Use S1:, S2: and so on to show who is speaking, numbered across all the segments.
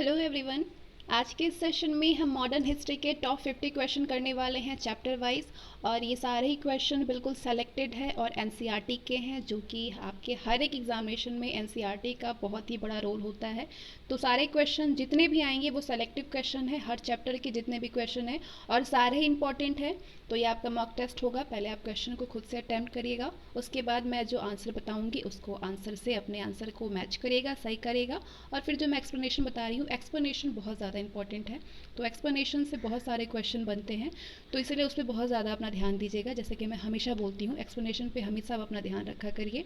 S1: Hello everyone. आज के इस सेशन में हम मॉडर्न हिस्ट्री के टॉप 50 क्वेश्चन करने वाले हैं चैप्टर वाइज। और ये सारे ही क्वेश्चन बिल्कुल सेलेक्टेड है और एनसीईआरटी के हैं, जो कि आपके हर एक एग्जामिनेशन में एनसीईआरटी का बहुत ही बड़ा रोल होता है। तो सारे क्वेश्चन जितने भी आएंगे वो सेलेक्टिव क्वेश्चन है, हर चैप्टर के जितने भी क्वेश्चन हैं और सारे ही इंपॉर्टेंट है। तो ये आपका मॉक टेस्ट होगा। पहले आप क्वेश्चन को खुद से अटैम्प्ट करिएगा, उसके बाद मैं जो आंसर बताऊंगी उसको आंसर से अपने आंसर को मैच करिएगा, सही करेगा। और फिर जो मैं एक्सप्लेनेशन बता रही हूँ, एक्सप्लेनेशन बहुत ज़्यादा इंपॉर्टेंट है। तो एक्सप्लेनेशन से बहुत सारे क्वेश्चन बनते हैं, तो इसलिए उस पर बहुत ज़्यादा अपना ध्यान दीजिएगा। जैसे कि मैं हमेशा बोलती हूँ, एक्सप्लेनेशन पे हमेशा अपना ध्यान रखा करिए।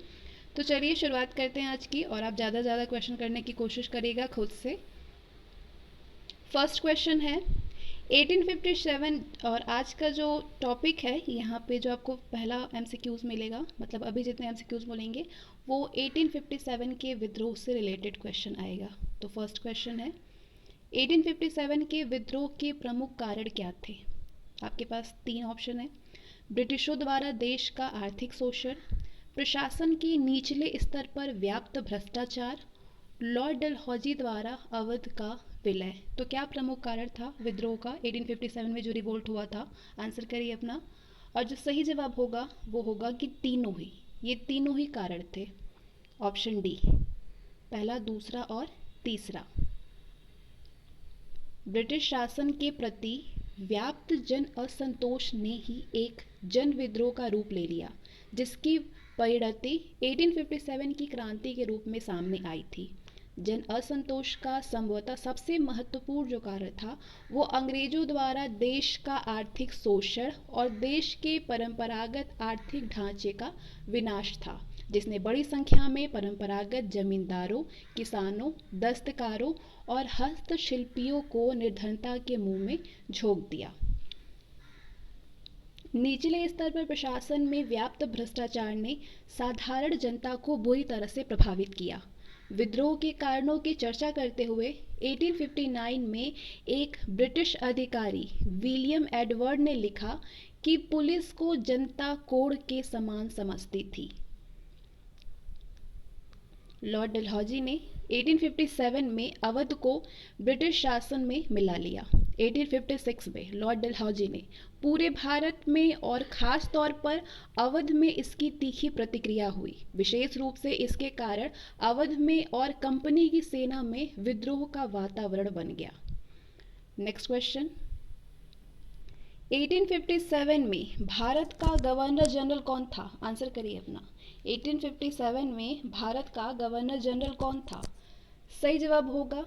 S1: तो चलिए शुरुआत करते हैं आज की, और आप ज़्यादा से ज़्यादा क्वेश्चन करने की कोशिश करिएगा खुद से। फर्स्ट क्वेश्चन है 1857। और आज का जो टॉपिक है, यहाँ पे जो आपको पहला एमसीक्यूज मिलेगा, मतलब अभी जितने एमसीक्यूज बोलेंगे वो 1857 के विद्रोह से रिलेटेड क्वेश्चन आएगा। तो फर्स्ट क्वेश्चन है 1857 के विद्रोह के प्रमुख कारण क्या थे। आपके पास तीन ऑप्शन है। ब्रिटिशों द्वारा देश का आर्थिक शोषण, प्रशासन के निचले स्तर पर व्याप्त भ्रष्टाचार, लॉर्ड डलहौजी द्वारा अवध का विलय। तो क्या प्रमुख कारण था विद्रोह का 1857 में जो रिवोल्ट हुआ था? आंसर करिए अपना। और जो सही जवाब होगा वो होगा कि तीनों ही, ये तीनों ही कारण थे। ऑप्शन डी, पहला, दूसरा और तीसरा। ब्रिटिश शासन के प्रति व्याप्त जन असंतोष ने ही एक जन विद्रोह का रूप ले लिया, जिसकी परिणति 1857 की क्रांति के रूप में सामने आई थी। जन असंतोष का संभवतः सबसे महत्वपूर्ण जो कारण था वो अंग्रेजों द्वारा देश का आर्थिक शोषण और देश के परंपरागत आर्थिक ढांचे का विनाश था, जिसने बड़ी संख्या में परंपरागत जमींदारों, किसानों, दस्तकारों और हस्तशिल्पियों को निर्धनता के मुंह में झोंक दिया। निचले स्तर पर प्रशासन में व्याप्त भ्रष्टाचार ने साधारण जनता को बुरी तरह से प्रभावित किया। विद्रोह के कारणों की चर्चा करते हुए 1859 में एक ब्रिटिश अधिकारी विलियम एडवर्ड ने लिखा कि पुलिस को जनता कोड़ के समान समझती थी। लॉर्ड डलहौजी ने 1857 में अवध को ब्रिटिश शासन में मिला लिया। 1856 में लॉर्ड डलहौजी ने पूरे भारत में और ख़ास तौर पर अवध में इसकी तीखी प्रतिक्रिया हुई। विशेष रूप से इसके कारण अवध में और कंपनी की सेना में विद्रोह का वातावरण बन गया। नेक्स्ट क्वेश्चन, 1857 में भारत का गवर्नर जनरल कौन था? आंसर करिए अपना। 1857 में भारत का गवर्नर जनरल कौन था? सही जवाब होगा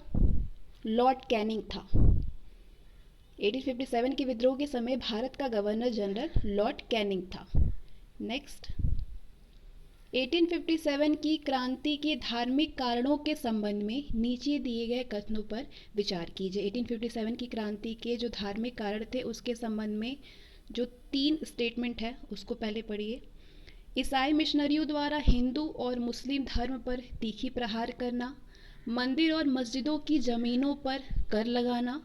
S1: लॉर्ड कैनिंग था। 1857 के विद्रोह के समय भारत का गवर्नर जनरल लॉर्ड कैनिंग था। नेक्स्ट, 1857 की क्रांति के धार्मिक कारणों के संबंध में नीचे दिए गए कथनों पर विचार कीजिए। 1857 की क्रांति के जो धार्मिक कारण थे उसके संबंध में जो तीन स्टेटमेंट है उसको पहले पढ़िए। ईसाई मिशनरियों द्वारा हिंदू और मुस्लिम धर्म पर तीखी प्रहार करना, मंदिर और मस्जिदों की जमीनों पर कर लगाना,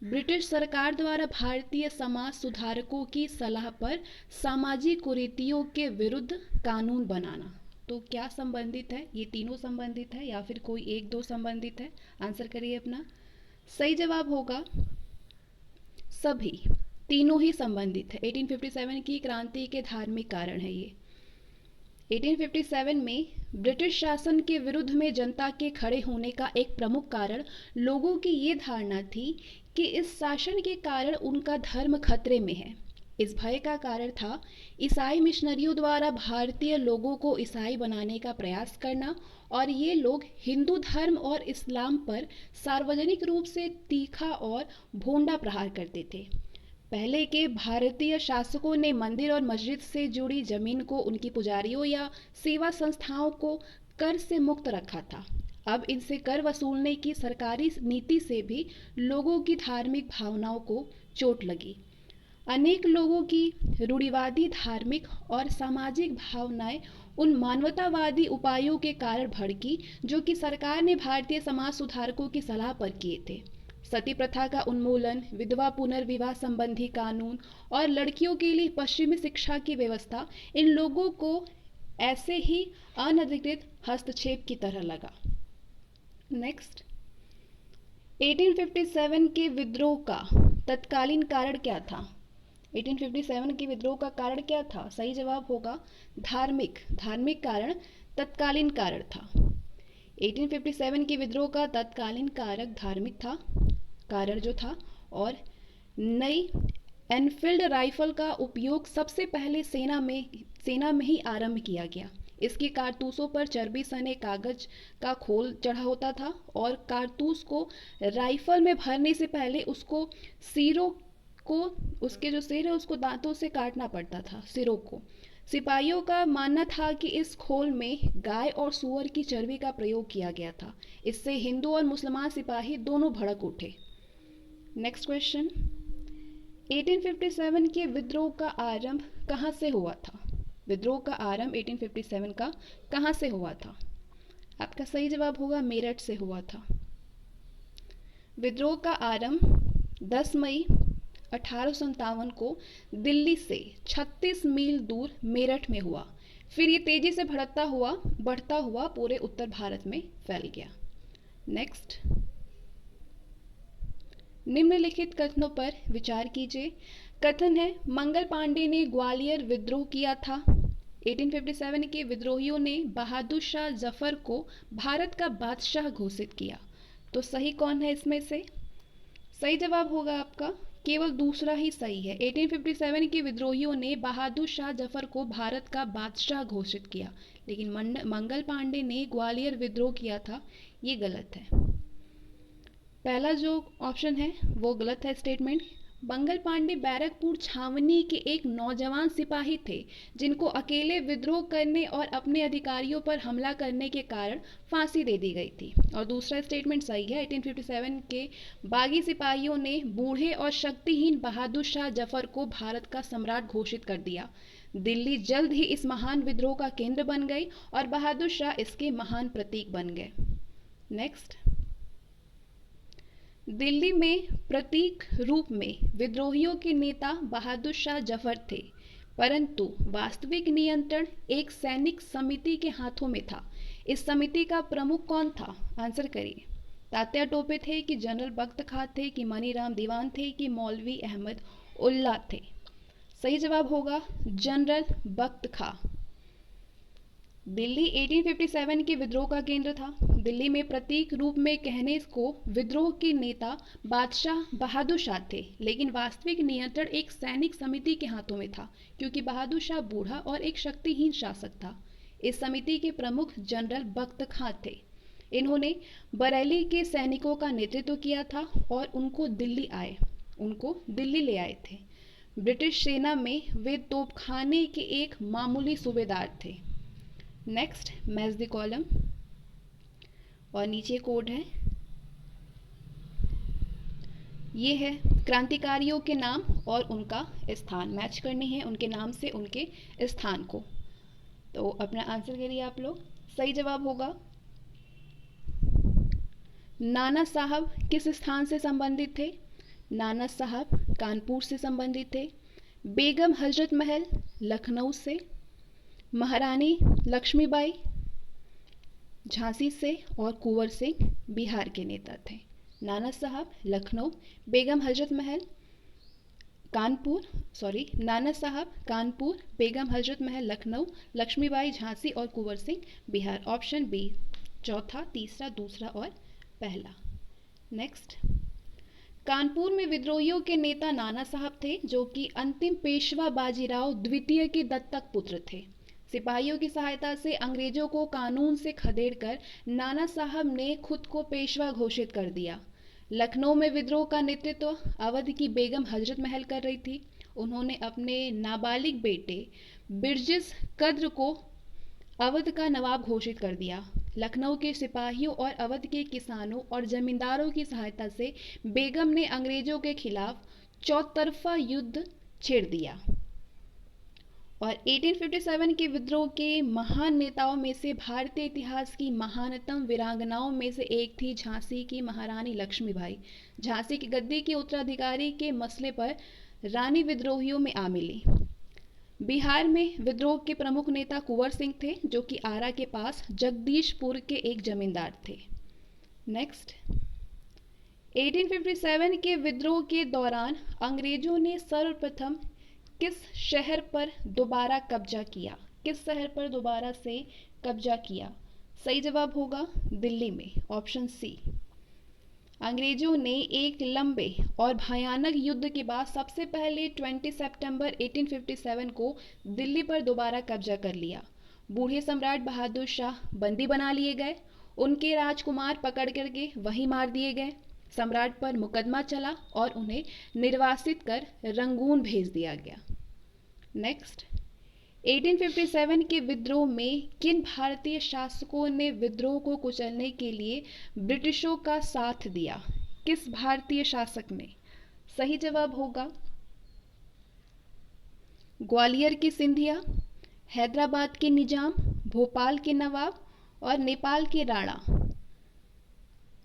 S1: ब्रिटिश सरकार द्वारा भारतीय समाज सुधारकों की सलाह पर सामाजिक कुरीतियों के विरुद्ध कानून बनाना। तो क्या संबंधित है? ये तीनों संबंधित है या फिर कोई एक दो संबंधित है? आंसर करिए अपना। सही जवाब होगा सभी, तीनों ही संबंधित है। 1857 की क्रांति के धार्मिक कारण है ये। 1857 में ब्रिटिश शासन के विरुद्ध में जनता के खड़े होने का एक प्रमुख कारण लोगों की ये धारणा थी कि इस शासन के कारण उनका धर्म खतरे में है। इस भय का कारण था ईसाई मिशनरियों द्वारा भारतीय लोगों को ईसाई बनाने का प्रयास करना, और ये लोग हिंदू धर्म और इस्लाम पर सार्वजनिक रूप से तीखा और भोंडा प्रहार करते थे। पहले के भारतीय शासकों ने मंदिर और मस्जिद से जुड़ी जमीन को उनकी पुजारियों या सेवा संस्थाओं को कर से मुक्त रखा था। अब इनसे कर वसूलने की सरकारी नीति से भी लोगों की धार्मिक भावनाओं को चोट लगी। अनेक लोगों की रूढ़िवादी धार्मिक और सामाजिक भावनाएं उन मानवतावादी उपायों के कारण भड़की जो कि सरकार ने भारतीय समाज सुधारकों की सलाह पर किए थे। सती प्रथा का उन्मूलन, विधवा पुनर्विवाह संबंधी कानून और लड़कियों के लिए पश्चिमी शिक्षा की व्यवस्था इन लोगों को ऐसे ही अनधिकृत हस्तक्षेप की तरह लगा। नेक्स्ट, 1857 के विद्रोह का तत्कालीन कारण क्या था? 1857 के विद्रोह का कारण क्या था? सही जवाब होगा धार्मिक। धार्मिक कारण तत्कालीन कारण था। 1857 के विद्रोह का तत्कालीन कारक धार्मिक था, कारण जो था, और नई एनफील्ड राइफल का उपयोग सबसे पहले सेना में ही आरंभ किया गया। इसके कारतूसों पर चर्बी सने कागज का खोल चढ़ा होता था और कारतूस को राइफल में भरने से पहले उसको सिरों को, उसके जो सिर है उसको दांतों से काटना पड़ता था, सिरों को। सिपाहियों का मानना था कि इस खोल में गाय और सूअर की चर्बी का प्रयोग किया गया था। इससे हिंदू और मुसलमान सिपाही दोनों भड़क उठे। नेक्स्ट क्वेश्चन, 1857 के विद्रोह का आरंभ कहाँ से हुआ था? विद्रोह का आरंभ 1857 का कहाँ से हुआ था? आपका सही जवाब होगा मेरठ से हुआ था। विद्रोह का आरंभ 10 मई 1857 को दिल्ली से 36 मील दूर मेरठ में हुआ। फिर ये तेजी से बढ़ता हुआ पूरे उत्तर भारत में फैल गया। नेक्स्ट, निम्नलिखित कथनों पर विचार कीजिए। कथन है, मंगल पांडे ने ग्वालियर विद्रोह किया था। 1857 के विद्रोहियों ने बहादुर शाह जफर को भारत का बादशाह घोषित किया। तो सही कौन है इसमें से? सही जवाब होगा आपका केवल दूसरा ही सही है। 1857 के विद्रोहियों ने बहादुर शाह जफर को भारत का बादशाह घोषित किया, लेकिन मंगल पांडे ने ग्वालियर विद्रोह किया था, ये गलत है। पहला जो ऑप्शन है वो गलत है स्टेटमेंट। मंगल पांडे बैरकपुर छावनी के एक नौजवान सिपाही थे जिनको अकेले विद्रोह करने और अपने अधिकारियों पर हमला करने के कारण फांसी दे दी गई थी। और दूसरा स्टेटमेंट सही है। 1857 के बागी सिपाहियों ने बूढ़े और शक्तिहीन बहादुर शाह जफर को भारत का सम्राट घोषित कर दिया। दिल्ली जल्द ही इस महान विद्रोह का केंद्र बन गई और बहादुर शाह इसके महान प्रतीक बन गए। नेक्स्ट, दिल्ली में प्रतीक रूप में विद्रोहियों के नेता बहादुर शाह जफर थे, परंतु वास्तविक नियंत्रण एक सैनिक समिति के हाथों में था। इस समिति का प्रमुख कौन था? आंसर करिए। तात्या टोपे थे कि जनरल बख्त खां थे कि मनीराम दीवान थे कि मौलवी अहमद उल्ला थे? सही जवाब होगा जनरल बख्त खां। दिल्ली 1857 के विद्रोह का केंद्र था। दिल्ली में प्रतीक रूप में कहने को विद्रोह के नेता बादशाह बहादुर शाह थे, लेकिन वास्तविक नियंत्रण एक सैनिक समिति के हाथों में था, क्योंकि बहादुर शाह बूढ़ा और एक शक्तिहीन शासक था। इस समिति के प्रमुख जनरल बख्त खां थे। इन्होंने बरेली के सैनिकों का नेतृत्व किया था और उनको दिल्ली ले आए थे। ब्रिटिश सेना में वे तोपखाने के एक मामूली सूबेदार थे। नेक्स्ट, मैच द कॉलम, और नीचे कोड है, ये है क्रांतिकारियों के नाम और उनका स्थान। मैच करनी है उनके नाम से उनके स्थान को। तो अपना आंसर करिए आप लोग। सही जवाब होगा नाना साहब किस स्थान से संबंधित थे? नाना साहब कानपुर से संबंधित थे। बेगम हजरत महल लखनऊ से। महारानी लक्ष्मीबाई झांसी से और कुंवर सिंह बिहार के नेता थे। नाना साहब लखनऊ, बेगम हजरत महल नाना साहब कानपुर, बेगम हजरत महल लखनऊ, लक्ष्मीबाई झांसी और कुंवर सिंह बिहार। ऑप्शन बी, चौथा, तीसरा, दूसरा और पहला। नेक्स्ट, कानपुर में विद्रोहियों के नेता नाना साहब थे, जो कि अंतिम पेशवा बाजीराव द्वितीय के दत्तक पुत्र थे। सिपाहियों की सहायता से अंग्रेजों को कानून से खदेड़कर नाना साहब ने खुद को पेशवा घोषित कर दिया। लखनऊ में विद्रोह का नेतृत्व अवध की बेगम हजरत महल कर रही थी। उन्होंने अपने नाबालिग बेटे बिरजिस कद्र को अवध का नवाब घोषित कर दिया। लखनऊ के सिपाहियों और अवध के किसानों और जमींदारों की सहायता से बेगम ने अंग्रेजों के खिलाफ चौतरफा युद्ध छेड़ दिया और 1857 के विद्रोह के महान नेताओं में से भारतीय इतिहास की महानतम वीरांगनाओं में से एक थी झांसी की महारानी लक्ष्मीबाई। झांसी की गद्दी के उत्तराधिकारी के मसले पर रानी विद्रोहियों में आ मिली। बिहार में विद्रोह के प्रमुख नेता कुंवर सिंह थे, जो कि आरा के पास जगदीशपुर के एक जमींदार थे। नेक्स्ट, 1857 के विद्रोह के दौरान अंग्रेजों ने सर्वप्रथम किस शहर पर दोबारा कब्जा किया? किस शहर पर दोबारा से कब्जा किया? सही जवाब होगा दिल्ली में, ऑप्शन सी। अंग्रेजों ने एक लंबे और भयानक युद्ध के बाद सबसे पहले 20 सितंबर 1857 को दिल्ली पर दोबारा कब्जा कर लिया। बूढ़े सम्राट बहादुर शाह बंदी बना लिए गए, उनके राजकुमार पकड़ करके वहीं मार दिए गए। सम्राट पर मुकदमा चला और उन्हें निर्वासित कर रंगून भेज दिया गया। नेक्स्ट, 1857 के विद्रोह में किन भारतीय शासकों ने विद्रोह को कुचलने के लिए ब्रिटिशों का साथ दिया? किस भारतीय शासक ने? सही जवाब होगा ग्वालियर के सिंधिया, हैदराबाद के निजाम, भोपाल के नवाब और नेपाल के राणा।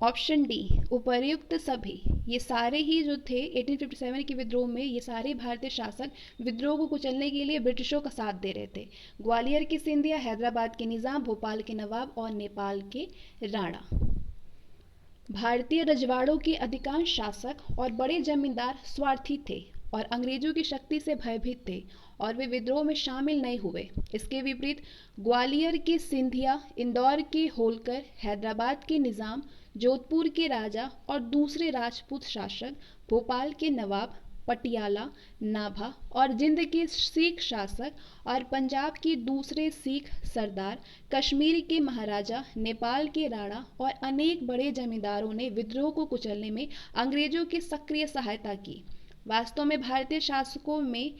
S1: ऑप्शन डी, उपर्युक्त सभी। ये सारे ही जो थे 1857 के विद्रोह में, ये सारे भारतीय शासक विद्रोह को कुचलने के लिए ब्रिटिशों का साथ दे रहे थे। ग्वालियर के सिंधिया, हैदराबाद के निजाम, भोपाल के नवाब और नेपाल के राणा। भारतीय रजवाड़ों के अधिकांश शासक और बड़े जमींदार स्वार्थी थे और अंग्रेजों की शक्ति से भयभीत थे और वे विद्रोह में शामिल नहीं हुए। इसके विपरीत ग्वालियर के सिंधिया, इंदौर के होलकर, हैदराबाद के निजाम, जोधपुर के राजा और दूसरे राजपूत शासक, भोपाल के नवाब, पटियाला, नाभा और जिंद के सिख शासक और पंजाब के दूसरे सिख सरदार, कश्मीर के महाराजा, नेपाल के राणा और अनेक बड़े जमींदारों ने विद्रोह को कुचलने में अंग्रेजों की सक्रिय सहायता की। वास्तव में भारतीय शासकों में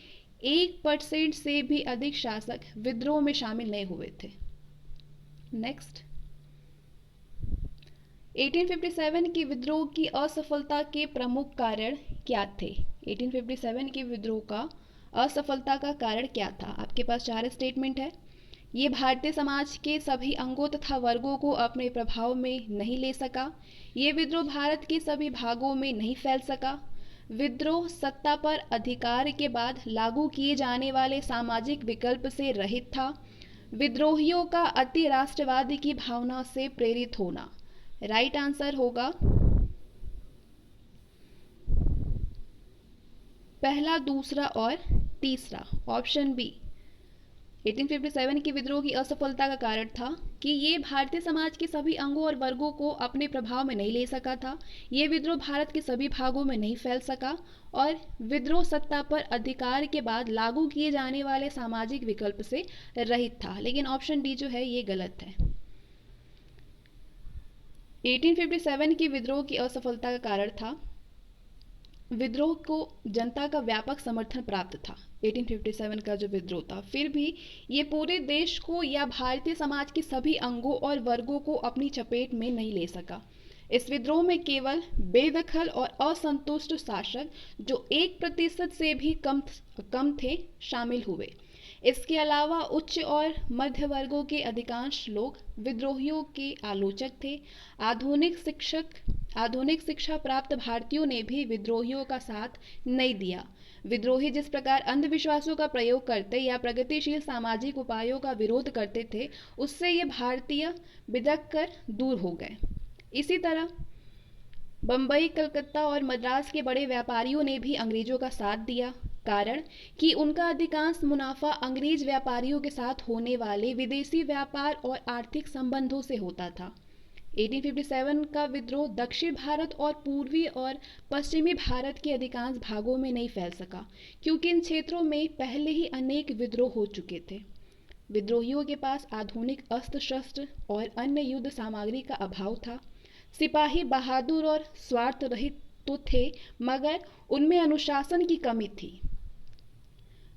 S1: 1% से भी अधिक शासक विद्रोह में शामिल नहीं हुए थे। नेक्स्ट, 1857 के विद्रोह की असफलता के प्रमुख कारण क्या थे? 1857 के विद्रोह का असफलता का कारण क्या था? आपके पास 4 स्टेटमेंट है। ये भारतीय समाज के सभी अंगों तथा वर्गों को अपने प्रभाव में नहीं ले सका। ये विद्रोह भारत के सभी भागों में नहीं फैल सका। विद्रोह सत्ता पर अधिकार के बाद लागू किए जाने वाले सामाजिक विकल्प से रहित था। विद्रोहियों का अति राष्ट्रवादी की भावना से प्रेरित होना। राइट आंसर होगा पहला, दूसरा और तीसरा, ऑप्शन बी। 1857 के विद्रोह की असफलता का कारण था कि ये भारतीय समाज के सभी अंगों और वर्गों को अपने प्रभाव में नहीं ले सका था। ये विद्रोह भारत के सभी भागों में नहीं फैल सका और विद्रोह सत्ता पर अधिकार के बाद लागू किए जाने वाले सामाजिक विकल्प से रहित था। लेकिन ऑप्शन डी जो है ये गलत है। 1857 के विद्रोह की असफलता का कारण था विद्रोह को जनता का व्यापक समर्थन प्राप्त था। 1857 का जो विद्रोह था, फिर भी ये पूरे देश को या भारतीय समाज के सभी अंगों और वर्गों को अपनी चपेट में नहीं ले सका। इस विद्रोह में केवल बेदखल और असंतुष्ट शासक जो 1% से भी कम थे शामिल हुए। इसके अलावा उच्च और मध्य वर्गों के अधिकांश लोग विद्रोहियों के आलोचक थे। आधुनिक शिक्षा प्राप्त भारतीयों ने भी विद्रोहियों का साथ नहीं दिया। विद्रोही जिस प्रकार अंधविश्वासों का प्रयोग करते या प्रगतिशील सामाजिक उपायों का विरोध करते थे, उससे ये भारतीय बिदक कर दूर हो गए। इसी तरह बम्बई, कलकत्ता और मद्रास के बड़े व्यापारियों ने भी अंग्रेजों का साथ दिया, कारण कि उनका अधिकांश मुनाफा अंग्रेज व्यापारियों के साथ होने वाले विदेशी व्यापार और आर्थिक संबंधों से होता था। 1857 का विद्रोह दक्षिण भारत और पूर्वी और पश्चिमी भारत के अधिकांश भागों में नहीं फैल सका, क्योंकि इन क्षेत्रों में पहले ही अनेक विद्रोह हो चुके थे। विद्रोहियों के पास आधुनिक अस्त्र शस्त्र और अन्य युद्ध सामग्री का अभाव था। सिपाही बहादुर और स्वार्थ रहित तो थे, मगर उनमें अनुशासन की कमी थी।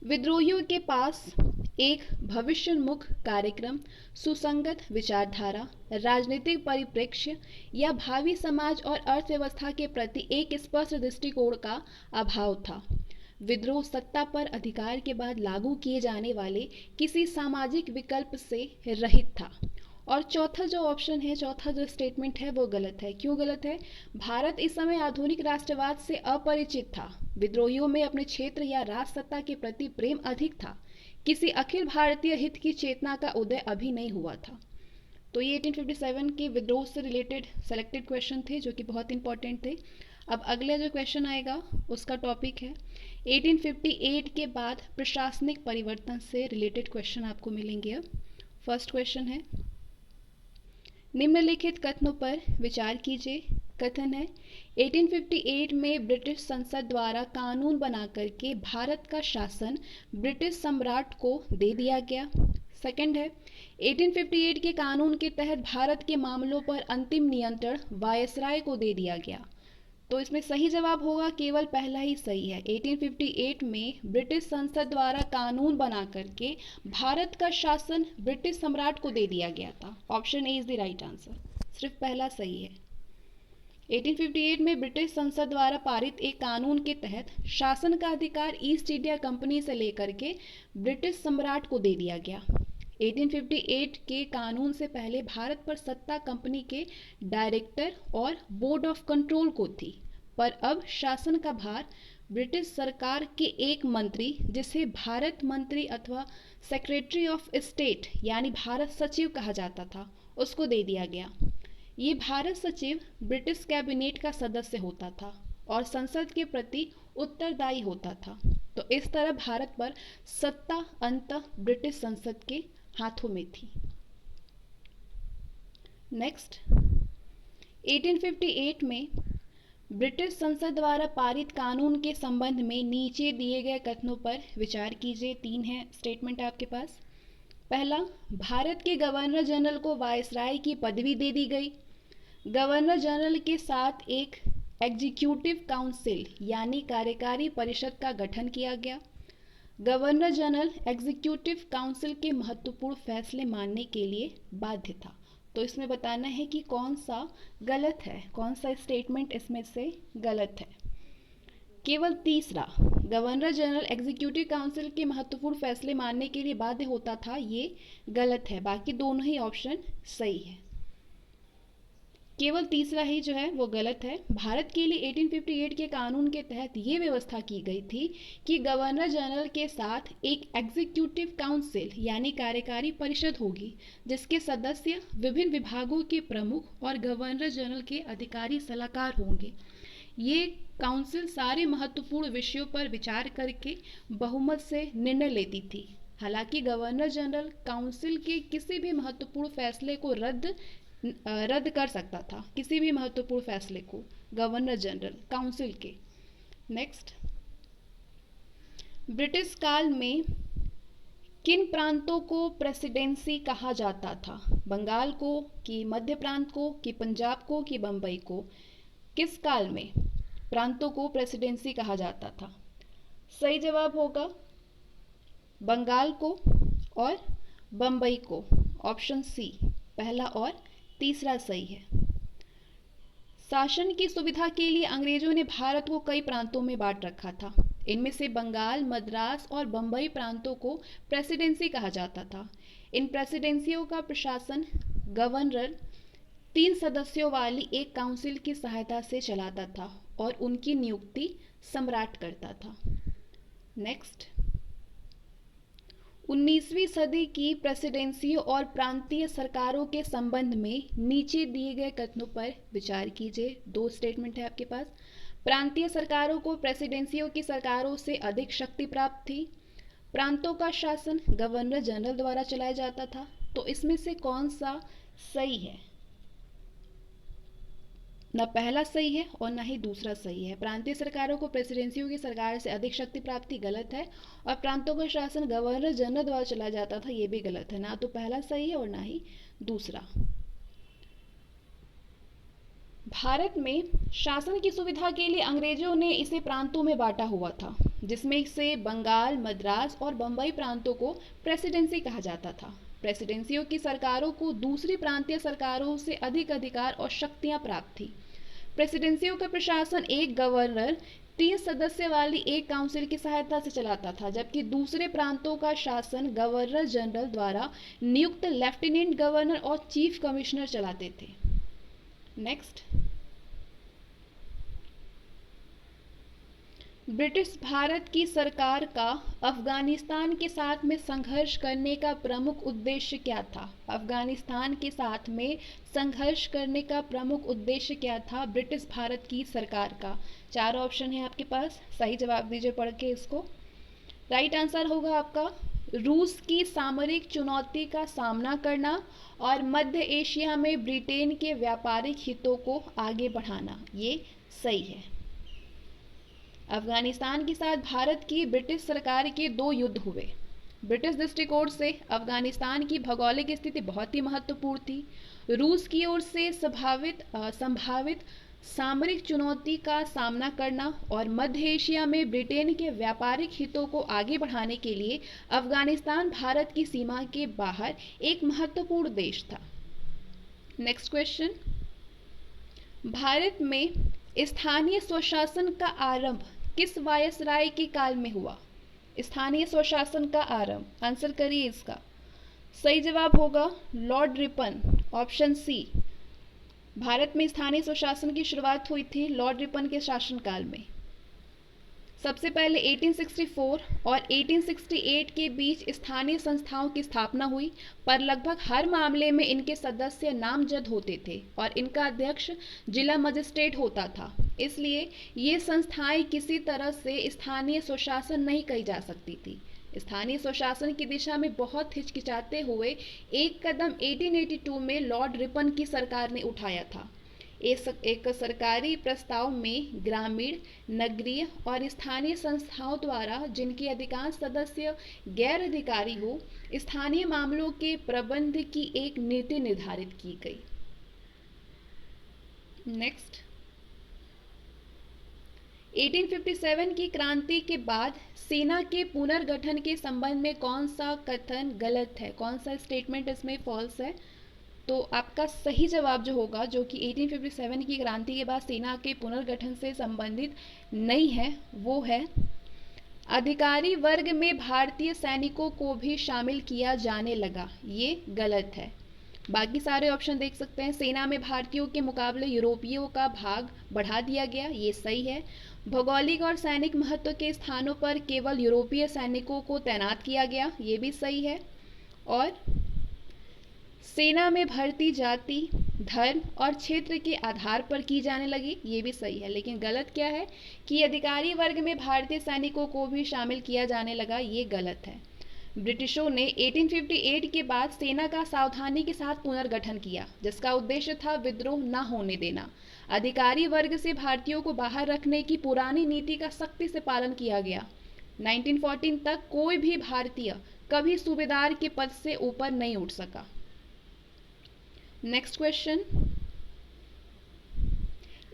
S1: विद्रोहियों के पास एक भविष्योन्मुख कार्यक्रम, सुसंगत विचारधारा, राजनीतिक परिप्रेक्ष्य या भावी समाज और अर्थव्यवस्था के प्रति एक स्पष्ट दृष्टिकोण का अभाव था। विद्रोह सत्ता पर अधिकार के बाद लागू किए जाने वाले किसी सामाजिक विकल्प से रहित था। और चौथा जो ऑप्शन है, चौथा जो स्टेटमेंट है वो गलत है। क्यों गलत है? भारत इस समय आधुनिक राष्ट्रवाद से अपरिचित था। विद्रोहियों में अपने क्षेत्र या राज सत्ता के प्रति प्रेम अधिक था। किसी अखिल भारतीय हित की चेतना का उदय अभी नहीं हुआ था। तो ये 1857 के विद्रोह से रिलेटेड सेलेक्टेड क्वेश्चन थे जो कि बहुत इंपॉर्टेंट थे। अब अगला जो क्वेश्चन आएगा उसका टॉपिक है 1858 के बाद प्रशासनिक परिवर्तन से रिलेटेड क्वेश्चन आपको मिलेंगे। अब फर्स्ट क्वेश्चन है, निम्नलिखित कथनों पर विचार कीजिए। कथन है 1858 में ब्रिटिश संसद द्वारा कानून बना करके भारत का शासन ब्रिटिश सम्राट को दे दिया गया। सेकंड है 1858 के कानून के तहत भारत के मामलों पर अंतिम नियंत्रण वायसराय को दे दिया गया। तो इसमें सही जवाब होगा केवल पहला ही सही है। 1858 में ब्रिटिश संसद द्वारा कानून बना करके भारत का शासन ब्रिटिश सम्राट को दे दिया गया था। Option A is the right answer, सिर्फ पहला सही है। 1858 में ब्रिटिश संसद द्वारा पारित एक कानून के तहत शासन का अधिकार ईस्ट इंडिया कंपनी से लेकर के ब्रिटिश सम्राट को दे दिया गया। 1858 के कानून से पहले भारत पर सत्ता कंपनी के डायरेक्टर और बोर्ड ऑफ कंट्रोल को थी, पर अब शासन का भार ब्रिटिश सरकार के एक मंत्री, जिसे भारत मंत्री अथवा सेक्रेटरी ऑफ स्टेट यानी भारत सचिव कहा जाता था, उसको दे दिया गया। ये भारत सचिव ब्रिटिश कैबिनेट का सदस्य होता था और संसद के प्रति उत्तरदायी होता था। तो इस तरह भारत पर सत्ता अंततः ब्रिटिश संसद के हाथों में थी। नेक्स्ट, 1858 में ब्रिटिश संसद द्वारा पारित कानून के संबंध में नीचे दिए गए कथनों पर विचार कीजिए। 3 है स्टेटमेंट आपके पास। पहला, भारत के गवर्नर जनरल को वायसराय की पदवी दे दी गई। गवर्नर जनरल के साथ एक एग्जीक्यूटिव काउंसिल यानी कार्यकारी परिषद का गठन किया गया। गवर्नर जनरल एग्जीक्यूटिव काउंसिल के महत्वपूर्ण फैसले मानने के लिए बाध्य था। तो इसमें बताना है कि कौन सा गलत है, कौन सा स्टेटमेंट इसमें से गलत है। केवल तीसरा, गवर्नर जनरल एग्जीक्यूटिव काउंसिल के महत्वपूर्ण फैसले मानने के लिए बाध्य होता था, ये गलत है। बाकी दोनों ही ऑप्शन सही है, केवल तीसरा ही जो है वो गलत है। भारत के लिए 1858 के कानून के तहत ये व्यवस्था की गई थी कि गवर्नर जनरल के साथ एक एग्जीक्यूटिव काउंसिल यानी कार्यकारी परिषद होगी, जिसके सदस्य विभिन्न विभागों के प्रमुख और गवर्नर जनरल के अधिकारी सलाहकार होंगे। ये काउंसिल सारे महत्वपूर्ण विषयों पर विचार करके बहुमत से निर्णय लेती थी। हालांकि गवर्नर जनरल काउंसिल के किसी भी महत्वपूर्ण फैसले को रद्द कर सकता था, किसी भी महत्वपूर्ण फैसले को गवर्नर जनरल काउंसिल के। नेक्स्ट, ब्रिटिश काल में किन प्रांतों को प्रेसिडेंसी कहा जाता था? बंगाल को, कि मध्य प्रांत को, कि पंजाब को, कि बंबई को? किस काल में प्रांतों को प्रेसिडेंसी कहा जाता था? सही जवाब होगा बंगाल को और बंबई को। ऑप्शन सी, पहला और तीसरा सही है। शासन की सुविधा के लिए अंग्रेजों ने भारत को कई प्रांतों में बांट रखा था। इनमें से बंगाल, मद्रास और बंबई प्रांतों को प्रेसिडेंसी कहा जाता था। इन प्रेसिडेंसियों का प्रशासन गवर्नर 3 सदस्यों वाली एक काउंसिल की सहायता से चलाता था और उनकी नियुक्ति सम्राट करता था। नेक्स्ट, 19वीं सदी की प्रेसिडेंसियों और प्रांतीय सरकारों के संबंध में नीचे दिए गए कथनों पर विचार कीजिए। 2 स्टेटमेंट है आपके पास। प्रांतीय सरकारों को प्रेसिडेंसियों की सरकारों से अधिक शक्ति प्राप्त थी। प्रांतों का शासन गवर्नर जनरल द्वारा चलाया जाता था। तो इसमें से कौन सा सही है? न पहला सही है और न ही दूसरा सही है। प्रांतीय सरकारों को प्रेसिडेंसियों की सरकार से अधिक शक्ति प्राप्ति गलत है, और प्रांतों का शासन गवर्नर जनरल द्वारा चलाया जाता था, ये भी गलत है। ना तो पहला सही है और ना ही दूसरा। भारत में शासन की सुविधा के लिए अंग्रेजों ने इसे प्रांतों में बांटा हुआ था, जिसमें से बंगाल, मद्रास और बंबई प्रांतों को प्रेसिडेंसी कहा जाता था। प्रेसिडेंसियों की सरकारों को दूसरी प्रांतीय सरकारों से अधिक अधिकार और शक्तियां प्राप्त थी। प्रेसिडेंसियों का प्रशासन एक गवर्नर 3 सदस्य वाली एक काउंसिल की सहायता से चलाता था, जबकि दूसरे प्रांतों का शासन गवर्नर जनरल द्वारा नियुक्त लेफ्टिनेंट गवर्नर और चीफ कमिश्नर चलाते थे। नेक्स्ट, ब्रिटिश भारत की सरकार का अफगानिस्तान के साथ में संघर्ष करने का प्रमुख उद्देश्य क्या था? अफगानिस्तान के साथ में संघर्ष करने का प्रमुख उद्देश्य क्या था ब्रिटिश भारत की सरकार का? चार ऑप्शन है आपके पास, सही जवाब दीजिए पढ़ के इसको। राइट आंसर होगा आपका रूस की सामरिक चुनौती का सामना करना और मध्य एशिया में ब्रिटेन के व्यापारिक हितों को आगे बढ़ाना। ये सही है। अफगानिस्तान के साथ भारत की ब्रिटिश सरकार के 2 युद्ध हुए। ब्रिटिश दृष्टिकोण से अफगानिस्तान की भौगोलिक स्थिति बहुत ही महत्वपूर्ण थी। रूस की ओर से संभावित सामरिक चुनौती का सामना करना और मध्य एशिया में ब्रिटेन के व्यापारिक हितों को आगे बढ़ाने के लिए अफगानिस्तान भारत की सीमा के बाहर एक महत्वपूर्ण देश था। नेक्स्ट क्वेश्चन, भारत में स्थानीय स्वशासन का आरंभ किस वायसराय के काल में हुआ? स्थानीय स्वशासन का आरंभ, आंसर करिए इसका। सही जवाब होगा लॉर्ड रिपन, ऑप्शन सी। भारत में स्थानीय स्वशासन की शुरुआत हुई थी लॉर्ड रिपन के शासनकाल में। सबसे पहले 1864 और 1868 के बीच स्थानीय संस्थाओं की स्थापना हुई, पर लगभग हर मामले में इनके सदस्य नामजद होते थे और इनका अध्यक्ष जिला मजिस्ट्रेट होता था। इसलिए ये संस्थाएं किसी तरह से स्थानीय स्वशासन नहीं कही जा सकती थी। स्थानीय स्वशासन की दिशा में बहुत हिचकिचाते हुए एक कदम 1882 में लॉर्ड रिपन की सरकार ने उठाया था। एक सरकारी प्रस्ताव में ग्रामीण, नगरीय और स्थानीय संस्थाओं द्वारा जिनके अधिकांश सदस्य गैर अधिकारी हो, स्थानीय मामलों के प्रबंध की एक नीति निर्धारित की गई। नेक्स्ट, 1857 की क्रांति के बाद सेना के पुनर्गठन के संबंध में कौन सा कथन गलत है? कौन सा स्टेटमेंट इसमें फॉल्स है? तो आपका सही जवाब जो होगा, जो कि 1857 की क्रांति के बाद सेना के पुनर्गठन से संबंधित नहीं है, वो है अधिकारी वर्ग में भारतीय सैनिकों को भी शामिल किया जाने लगा। ये गलत है। बाकी सारे ऑप्शन देख सकते हैं। सेना में भारतीयों के मुकाबले यूरोपियों का भाग बढ़ा दिया गया, ये सही है। भौगोलिक और सैनिक महत्व के स्थानों पर केवल यूरोपीय सैनिकों को तैनात किया गया, ये भी सही है। और सेना में भर्ती जाति, धर्म और क्षेत्र के आधार पर की जाने लगी, ये भी सही है। लेकिन गलत क्या है कि अधिकारी वर्ग में भारतीय सैनिकों को भी शामिल किया जाने लगा, ये गलत है। ब्रिटिशों ने 1858 के बाद सेना का सावधानी के साथ पुनर्गठन किया, जिसका उद्देश्य था विद्रोह न होने देना। अधिकारी वर्ग से भारतीयों को बाहर रखने की पुरानी नीति का सख्ती से पालन किया गया। 1914 तक कोई भी भारतीय कभी सूबेदार के पद से ऊपर नहीं उठ सका। नेक्स्ट क्वेश्चन,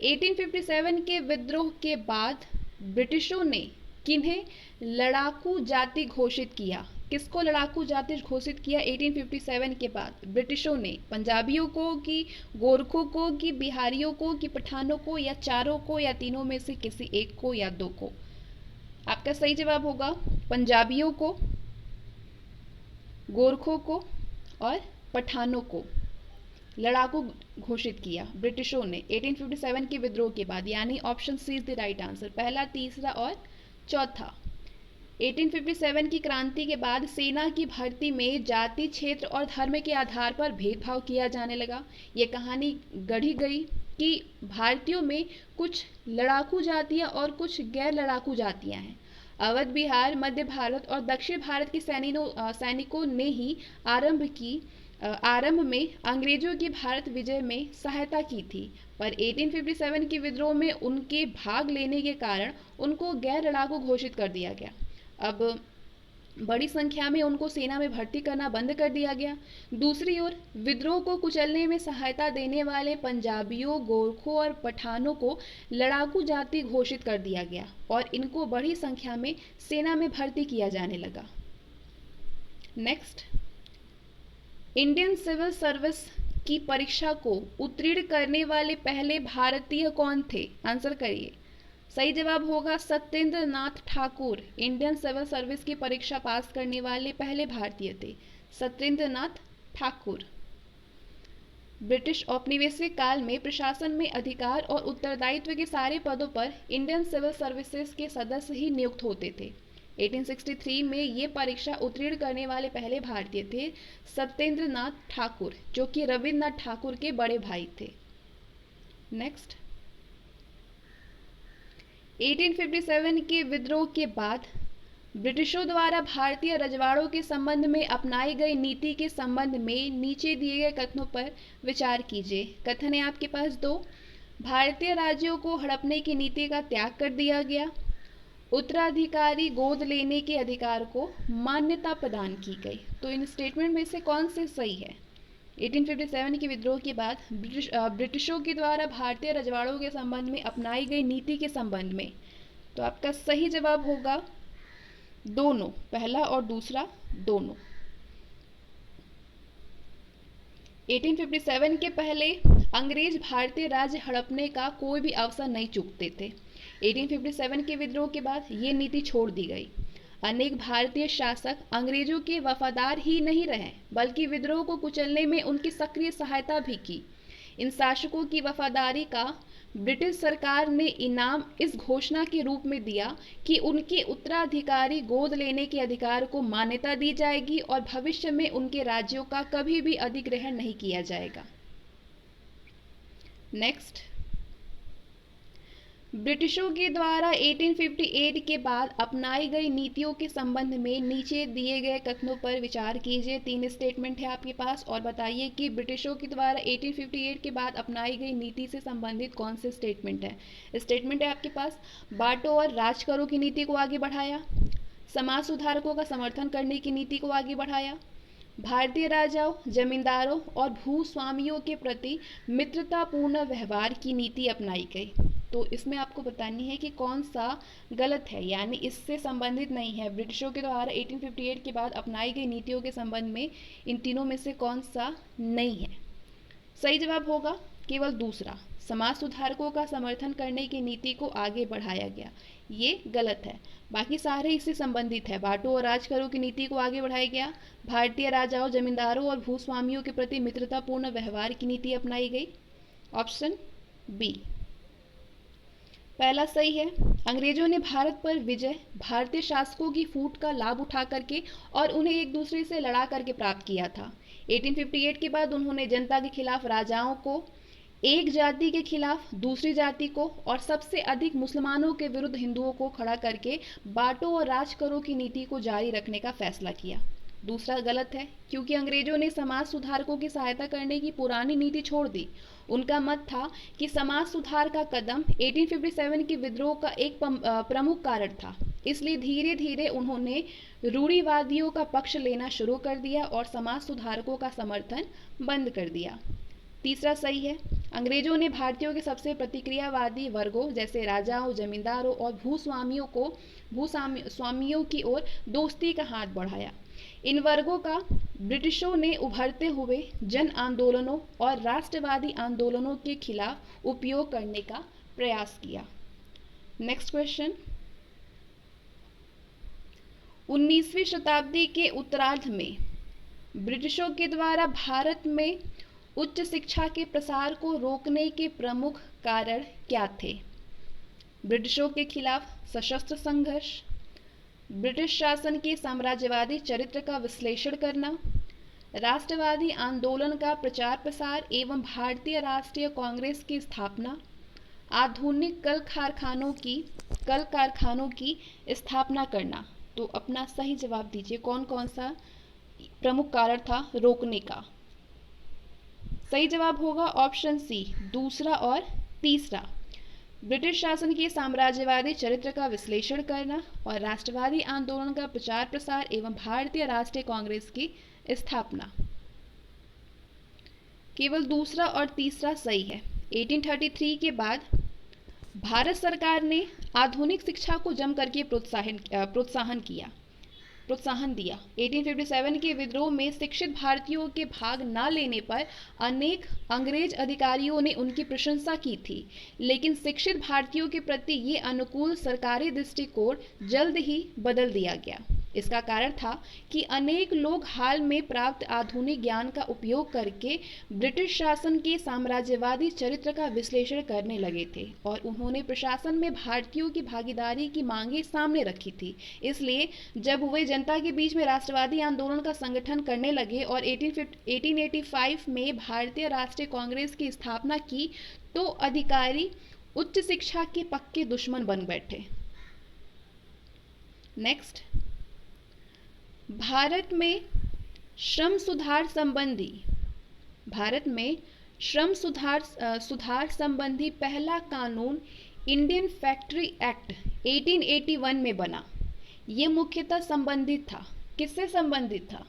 S1: 1857 के विद्रोह के बाद ब्रिटिशों ने किन्हें लड़ाकू जाति घोषित किया? किसको लड़ाकू जाति घोषित किया 1857 के बाद? ब्रिटिशों ने पंजाबियों को कि गोरखों को कि बिहारियों को कि पठानों को, या चारों को, या तीनों में से किसी एक को, या दो को? आपका सही जवाब होगा पंजाबियों को, गोरखों को और पठानों को लड़ाकू घोषित किया ब्रिटिशों ने 1857 के विद्रोह के बाद, यानी option C is the right answer. पहला, तीसरा और चौथा। 1857 की क्रांति के बाद सेना की भर्ती में जाति, क्षेत्र और धर्म के आधार पर भेदभाव किया जाने लगा। ये कहानी गढ़ी गई कि भारतीयों में कुछ लड़ाकू जातियां और कुछ गैर लड़ाकू जातियां हैं। अवध, बिहार, मध्य भारत और दक्षिण भारत के सैनिकों ने ही आरंभ में अंग्रेजों की भारत विजय में सहायता की थी, पर 1857 के विद्रोह में उनके भाग लेने के कारण उनको गैर लड़ाकू घोषित कर दिया गया। अब बड़ी संख्या में उनको सेना में भर्ती करना बंद कर दिया गया। दूसरी ओर विद्रोह को कुचलने में सहायता देने वाले पंजाबियों, गोरखों और पठानों को लड़ाकू जाति घोषित कर दिया गया और इनको बड़ी संख्या में सेना में भर्ती किया जाने लगा। नेक्स्ट, इंडियन सिविल सर्विस की परीक्षा को उत्तीर्ण करने वाले पहले भारतीय कौन थे? आंसर करिए। सही जवाब होगा Satyendra Nath Thakur. Indian civil service की परीक्षा पास करने वाले पहले भारतीय थे, सत्येंद्र नाथ ठाकुर। ब्रिटिश औपनिवेशिक काल में प्रशासन में अधिकार और उत्तरदायित्व के सारे पदों पर इंडियन सिविल सर्विसेज के सदस्य ही नियुक्त होते थे। 1863 में ये परीक्षा उत्तीर्ण करने वाले पहले भारतीय थे सत्येंद्र नाथ ठाकुर, जो कि रविन्द्रनाथ ठाकुर के बड़े भाई थे। नेक्स्ट, 1857 के विद्रोह के बाद ब्रिटिशों द्वारा भारतीय रजवाड़ों के संबंध में अपनाई गई नीति के संबंध में नीचे दिए गए कथनों पर विचार कीजिए। कथन है आपके पास दो। भारतीय राज्यों को हड़पने की नीति का त्याग कर दिया गया। उत्तराधिकारी गोद लेने के अधिकार को मान्यता प्रदान की गई। तो इन स्टेटमेंट में से कौन से सही है? 1857 के विद्रोह के बाद ब्रिटिशों के द्वारा भारतीय रजवाड़ों के संबंध में अपनाई गई नीति के संबंध में, तो आपका सही जवाब होगा दोनों, पहला और दूसरा दोनों। 1857 के पहले अंग्रेज भारतीय राज्य हड़पने का कोई भी अवसर नहीं चूकते थे। 1857 के विद्रोह के बाद ये नीति छोड़ दी गई। अनेक भारतीय शासक अंग्रेजों के वफादार ही नहीं रहे, बल्कि विद्रोह को कुचलने में उनकी सक्रिय सहायता भी की। इन शासकों की वफादारी का ब्रिटिश सरकार ने इनाम इस घोषणा के रूप में दिया कि उनके उत्तराधिकारी गोद लेने के अधिकार को मान्यता दी जाएगी और भविष्य में उनके राज्यों का कभी भी अधिग्रहण नहीं किया जाएगा। नेक्स्ट, ब्रिटिशों के द्वारा 1858 के बाद अपनाई गई नीतियों के संबंध में नीचे दिए गए कथनों पर विचार कीजिए। 3 स्टेटमेंट है आपके पास और बताइए कि ब्रिटिशों के द्वारा 1858 के बाद अपनाई गई नीति से संबंधित कौन से स्टेटमेंट है। स्टेटमेंट है आपके पास, बांटो और राज करो की नीति को आगे बढ़ाया, समाज सुधारकों का समर्थन करने की नीति को आगे बढ़ाया, भारतीय राजाओं, जमींदारों और भूस्वामियों के प्रति मित्रतापूर्ण व्यवहार की नीति अपनाई गई। तो इसमें आपको बतानी है कि कौन सा गलत है, यानी इससे संबंधित नहीं है। ब्रिटिशों के द्वारा 1858 के बाद अपनाई गई नीतियों के संबंध में इन तीनों में से कौन सा नहीं है? सही जवाब होगा केवल दूसरा, समाज सुधारकों का समर्थन करने की नीति को आगे बढ़ाया गया। ये गलत है, बाकी सारे इससे संबंधित है। बांटो और राज करो की नीति को आगे बढ़ाया गया, भारतीय राजाओं, जमींदारों और भूस्वामियों के प्रति मित्रतापूर्ण व्यवहार की नीति अपनाई गई। ऑप्शन बी पहला सही है। अंग्रेजों ने भारत पर विजय भारतीय शासकों की फूट का लाभ उठा करके और उन्हें एक दूसरे से लड़ा करके प्राप्त किया था। 1858 के बाद उन्होंने जनता के खिलाफ राजाओं को, एक जाति के खिलाफ दूसरी जाति को और सबसे अधिक मुसलमानों के विरुद्ध हिंदुओं को खड़ा करके बांटो और राज करो की नीति को जारी रखने का फैसला किया। दूसरा गलत है, क्योंकि अंग्रेजों ने समाज सुधारकों की सहायता करने की पुरानी नीति छोड़ दी। उनका मत था कि समाज सुधार का कदम 1857 के विद्रोह का एक प्रमुख कारण था, इसलिए धीरे धीरे उन्होंने रूढ़िवादियों का पक्ष लेना शुरू कर दिया और समाज सुधारकों का समर्थन बंद कर दिया। तीसरा सही है। अंग्रेजों ने भारतीयों के सबसे प्रतिक्रियावादी वर्गों जैसे राजाओं, जमींदारों और भूस्वामियों की ओर दोस्ती का हाथ बढ़ाया। इन वर्गों का ब्रिटिशों ने उभरते हुए जन आंदोलनों और राष्ट्रवादी आंदोलनों के खिलाफ उपयोग करने का प्रयास किया। नेक्स्ट क्वेश्चन, 19वीं शताब्दी के उत्तरार्ध में ब्रिटिशों के द्वारा भारत में उच्च शिक्षा के प्रसार को रोकने के प्रमुख कारण क्या थे? ब्रिटिशों के खिलाफ सशस्त्र संघर्ष, ब्रिटिश शासन के साम्राज्यवादी चरित्र का विश्लेषण करना, राष्ट्रवादी आंदोलन का प्रचार प्रसार एवं भारतीय राष्ट्रीय कांग्रेस की स्थापना, आधुनिक कल कारखानों की स्थापना करना। तो अपना सही जवाब दीजिए, कौन कौन सा प्रमुख कारण था रोकने का? सही जवाब होगा ऑप्शन सी, दूसरा और तीसरा। ब्रिटिश शासन के साम्राज्यवादी चरित्र का विश्लेषण करना और राष्ट्रवादी आंदोलन का प्रचार प्रसार एवं भारतीय राष्ट्रीय कांग्रेस की स्थापना। केवल दूसरा और तीसरा सही है। 1833 के बाद भारत सरकार ने आधुनिक शिक्षा को जम करके प्रोत्साहन दिया। 1857 के विद्रोह में शिक्षित भारतीयों के भाग न लेने पर अनेक अंग्रेज अधिकारियों ने उनकी प्रशंसा की थी, लेकिन शिक्षित भारतीयों के प्रति ये अनुकूल सरकारी दृष्टिकोण जल्द ही बदल दिया गया। इसका कारण था कि अनेक लोग हाल में प्राप्त आधुनिक ज्ञान का उपयोग करके ब्रिटिश शासन के साम्राज्यवादी चरित्र का विश्लेषण करने लगे थे और उन्होंने प्रशासन में भारतीयों की भागीदारी की मांगें सामने रखी थी। इसलिए जब वे जनता के बीच में राष्ट्रवादी आंदोलन का संगठन करने लगे और 1885 में भारतीय राष्ट्रीय कांग्रेस की स्थापना की तो अधिकारी उच्च शिक्षा के पक्के दुश्मन बन बैठे। नेक्स्ट, भारत में श्रम सुधार संबंधी पहला कानून इंडियन फैक्ट्री एक्ट 1881 में बना। ये मुख्यतः संबंधित था, किससे संबंधित था?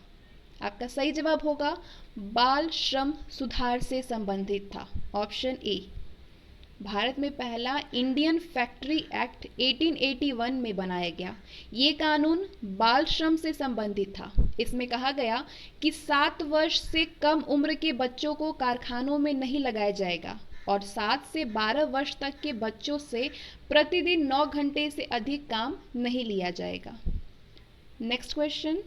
S1: आपका सही जवाब होगा बाल श्रम सुधार से संबंधित था, ऑप्शन ए। भारत में पहला इंडियन फैक्ट्री एक्ट 1881 में बनाया गया। ये कानून बाल श्रम से संबंधित था। इसमें कहा गया कि 7 वर्ष से कम उम्र के बच्चों को कारखानों में नहीं लगाया जाएगा और 7 से 12 वर्ष तक के बच्चों से प्रतिदिन 9 घंटे से अधिक काम नहीं लिया जाएगा। नेक्स्ट क्वेश्चन,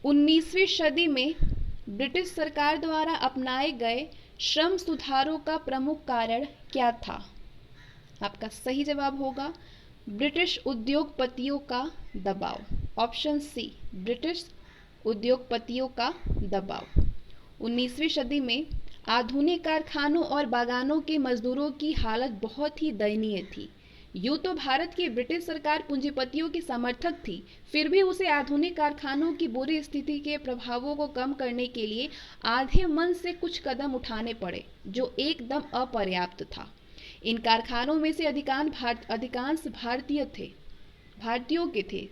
S1: 19वीं सदी में ब्रिटिश सरकार द्वारा अपनाए गए श्रम सुधारों का प्रमुख कारण क्या था? आपका सही जवाब होगा ब्रिटिश उद्योगपतियों का दबाव, ऑप्शन सी, ब्रिटिश उद्योगपतियों का दबाव। 19वीं सदी में आधुनिक कारखानों और बागानों के मजदूरों की हालत बहुत ही दयनीय थी। यूं तो भारत की ब्रिटिश सरकार पूंजीपतियों की समर्थक थी, फिर भी उसे आधुनिक कारखानों की बुरी स्थिति के प्रभावों को कम करने के लिए आधे मन से कुछ कदम उठाने पड़े, जो एकदम अपर्याप्त था। इन कारखानों में से अधिकांश भारतीयों के थे।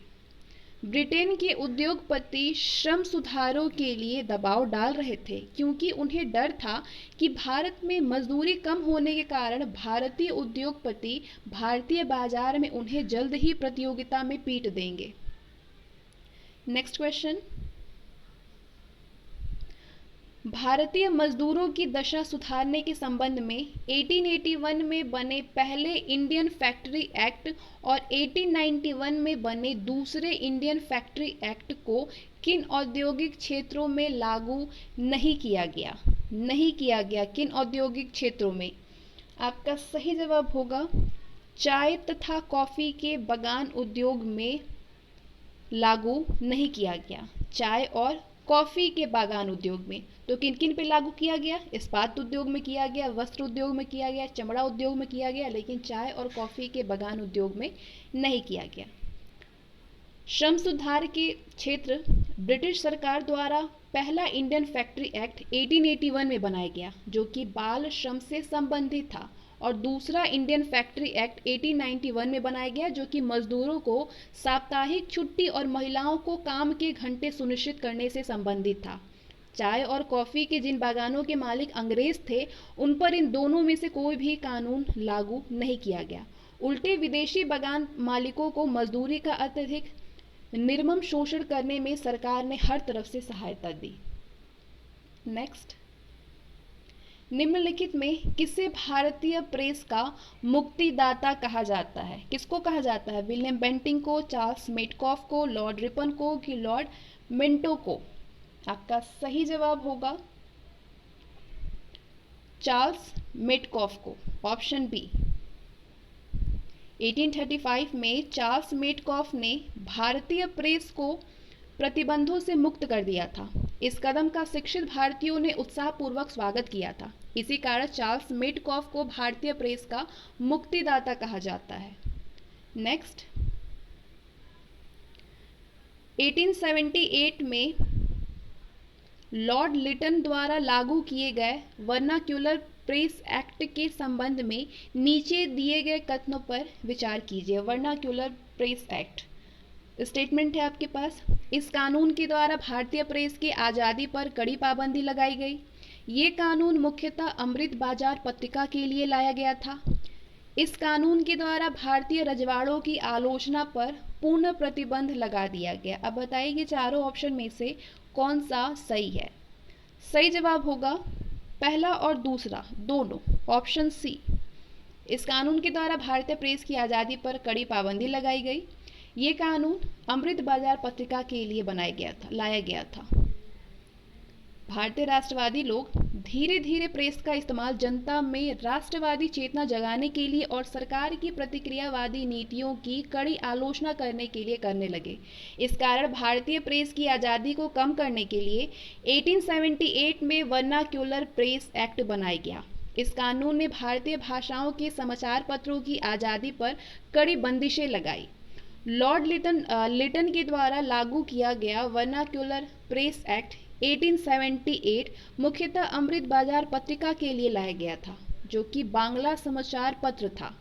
S1: ब्रिटेन के उद्योगपति श्रम सुधारों के लिए दबाव डाल रहे थे क्योंकि उन्हें डर था कि भारत में मजदूरी कम होने के कारण भारतीय उद्योगपति भारतीय बाजार में उन्हें जल्द ही प्रतियोगिता में पीट देंगे। नेक्स्ट क्वेश्चन, भारतीय मजदूरों की दशा सुधारने के संबंध में 1881 में बने पहले इंडियन फैक्ट्री एक्ट और 1891 में बने दूसरे इंडियन फैक्ट्री एक्ट को किन औद्योगिक क्षेत्रों में लागू नहीं किया गया? किन औद्योगिक क्षेत्रों में? आपका सही जवाब होगा चाय तथा कॉफी के बगान उद्योग में लागू नहीं किया गया। चाय और कॉफी के बागान उद्योग में तो किन किन पे लागू किया गया? इस्पात उद्योग में किया गया, वस्त्र उद्योग में किया गया, चमड़ा उद्योग में किया गया, लेकिन चाय और कॉफी के बागान उद्योग में नहीं किया गया। श्रम सुधार के क्षेत्र ब्रिटिश सरकार द्वारा पहला इंडियन फैक्ट्री एक्ट 1881 में बनाया गया, जो कि बाल श्रम से संबंधित था, और दूसरा इंडियन फैक्ट्री एक्ट 1891 में बनाया गया, जो कि मजदूरों को साप्ताहिक छुट्टी और महिलाओं को काम के घंटे सुनिश्चित करने से संबंधित था। चाय और कॉफी के जिन बागानों के मालिक अंग्रेज थे, उन पर इन दोनों में से कोई भी कानून लागू नहीं किया गया। उल्टे विदेशी बागान मालिकों को मजदूरी का अत्यधिक निर्मम शोषण करने में सरकार ने हर तरफ से सहायता दी। नेक्स्ट, निम्नलिखित में किसे भारतीय प्रेस का मुक्तिदाता कहा जाता है? किसको कहा जाता है? विलियम बेंटिंक को, चार्ल्स मेटकॉफ को, लॉर्ड रिपन को कि लॉर्ड मिंटो को? आपका सही जवाब होगा चार्ल्स मेटकॉफ को, ऑप्शन बी। 1835 में चार्ल्स मेटकॉफ ने भारतीय प्रेस को प्रतिबंधों से मुक्त कर दिया था। इस कदम का शिक्षित भारतीयों ने उत्साहपूर्वक स्वागत किया था। इसी कारण चार्ल्स मेटकॉफ को भारतीय प्रेस का मुक्तिदाता कहा जाता है। नेक्स्ट, 1878 में लॉर्ड लिटन द्वारा लागू किए गए वर्नाक्यूलर प्रेस एक्ट के संबंध में नीचे दिए गए कथनों पर विचार कीजिए। वर्नाक्यूलर प्रेस एक्ट स्टेटमेंट है आपके पास। इस कानून के द्वारा भारतीय प्रेस की आज़ादी पर कड़ी पाबंदी लगाई गई। ये कानून मुख्यतः अमृत बाजार पत्रिका के लिए लाया गया था। इस कानून के द्वारा भारतीय रजवाड़ों की आलोचना पर पूर्ण प्रतिबंध लगा दिया गया। अब बताइए कि चारों ऑप्शन में से कौन सा सही है? सही जवाब होगा पहला और दूसरा दोनों, ऑप्शन सी। इस कानून के द्वारा भारतीय प्रेस की आज़ादी पर कड़ी पाबंदी लगाई गई। ये कानून अमृत बाजार पत्रिका के लिए लाया गया था। भारतीय राष्ट्रवादी लोग धीरे धीरे प्रेस का इस्तेमाल जनता में राष्ट्रवादी चेतना जगाने के लिए और सरकार की प्रतिक्रियावादी नीतियों की कड़ी आलोचना करने के लिए करने लगे। इस कारण भारतीय प्रेस की आज़ादी को कम करने के लिए 1878 में वर्नाक्यूलर प्रेस एक्ट बनाया गया। इस कानून ने भारतीय भाषाओं के समाचार पत्रों की आज़ादी पर कड़ी बंदिशें लगाई। लॉर्ड लिटन के द्वारा लागू किया गया वर्नाक्यूलर प्रेस एक्ट 1878 मुख्यतः अमृत बाजार पत्रिका के लिए लाया गया था, जो कि बांग्ला समाचार पत्र था।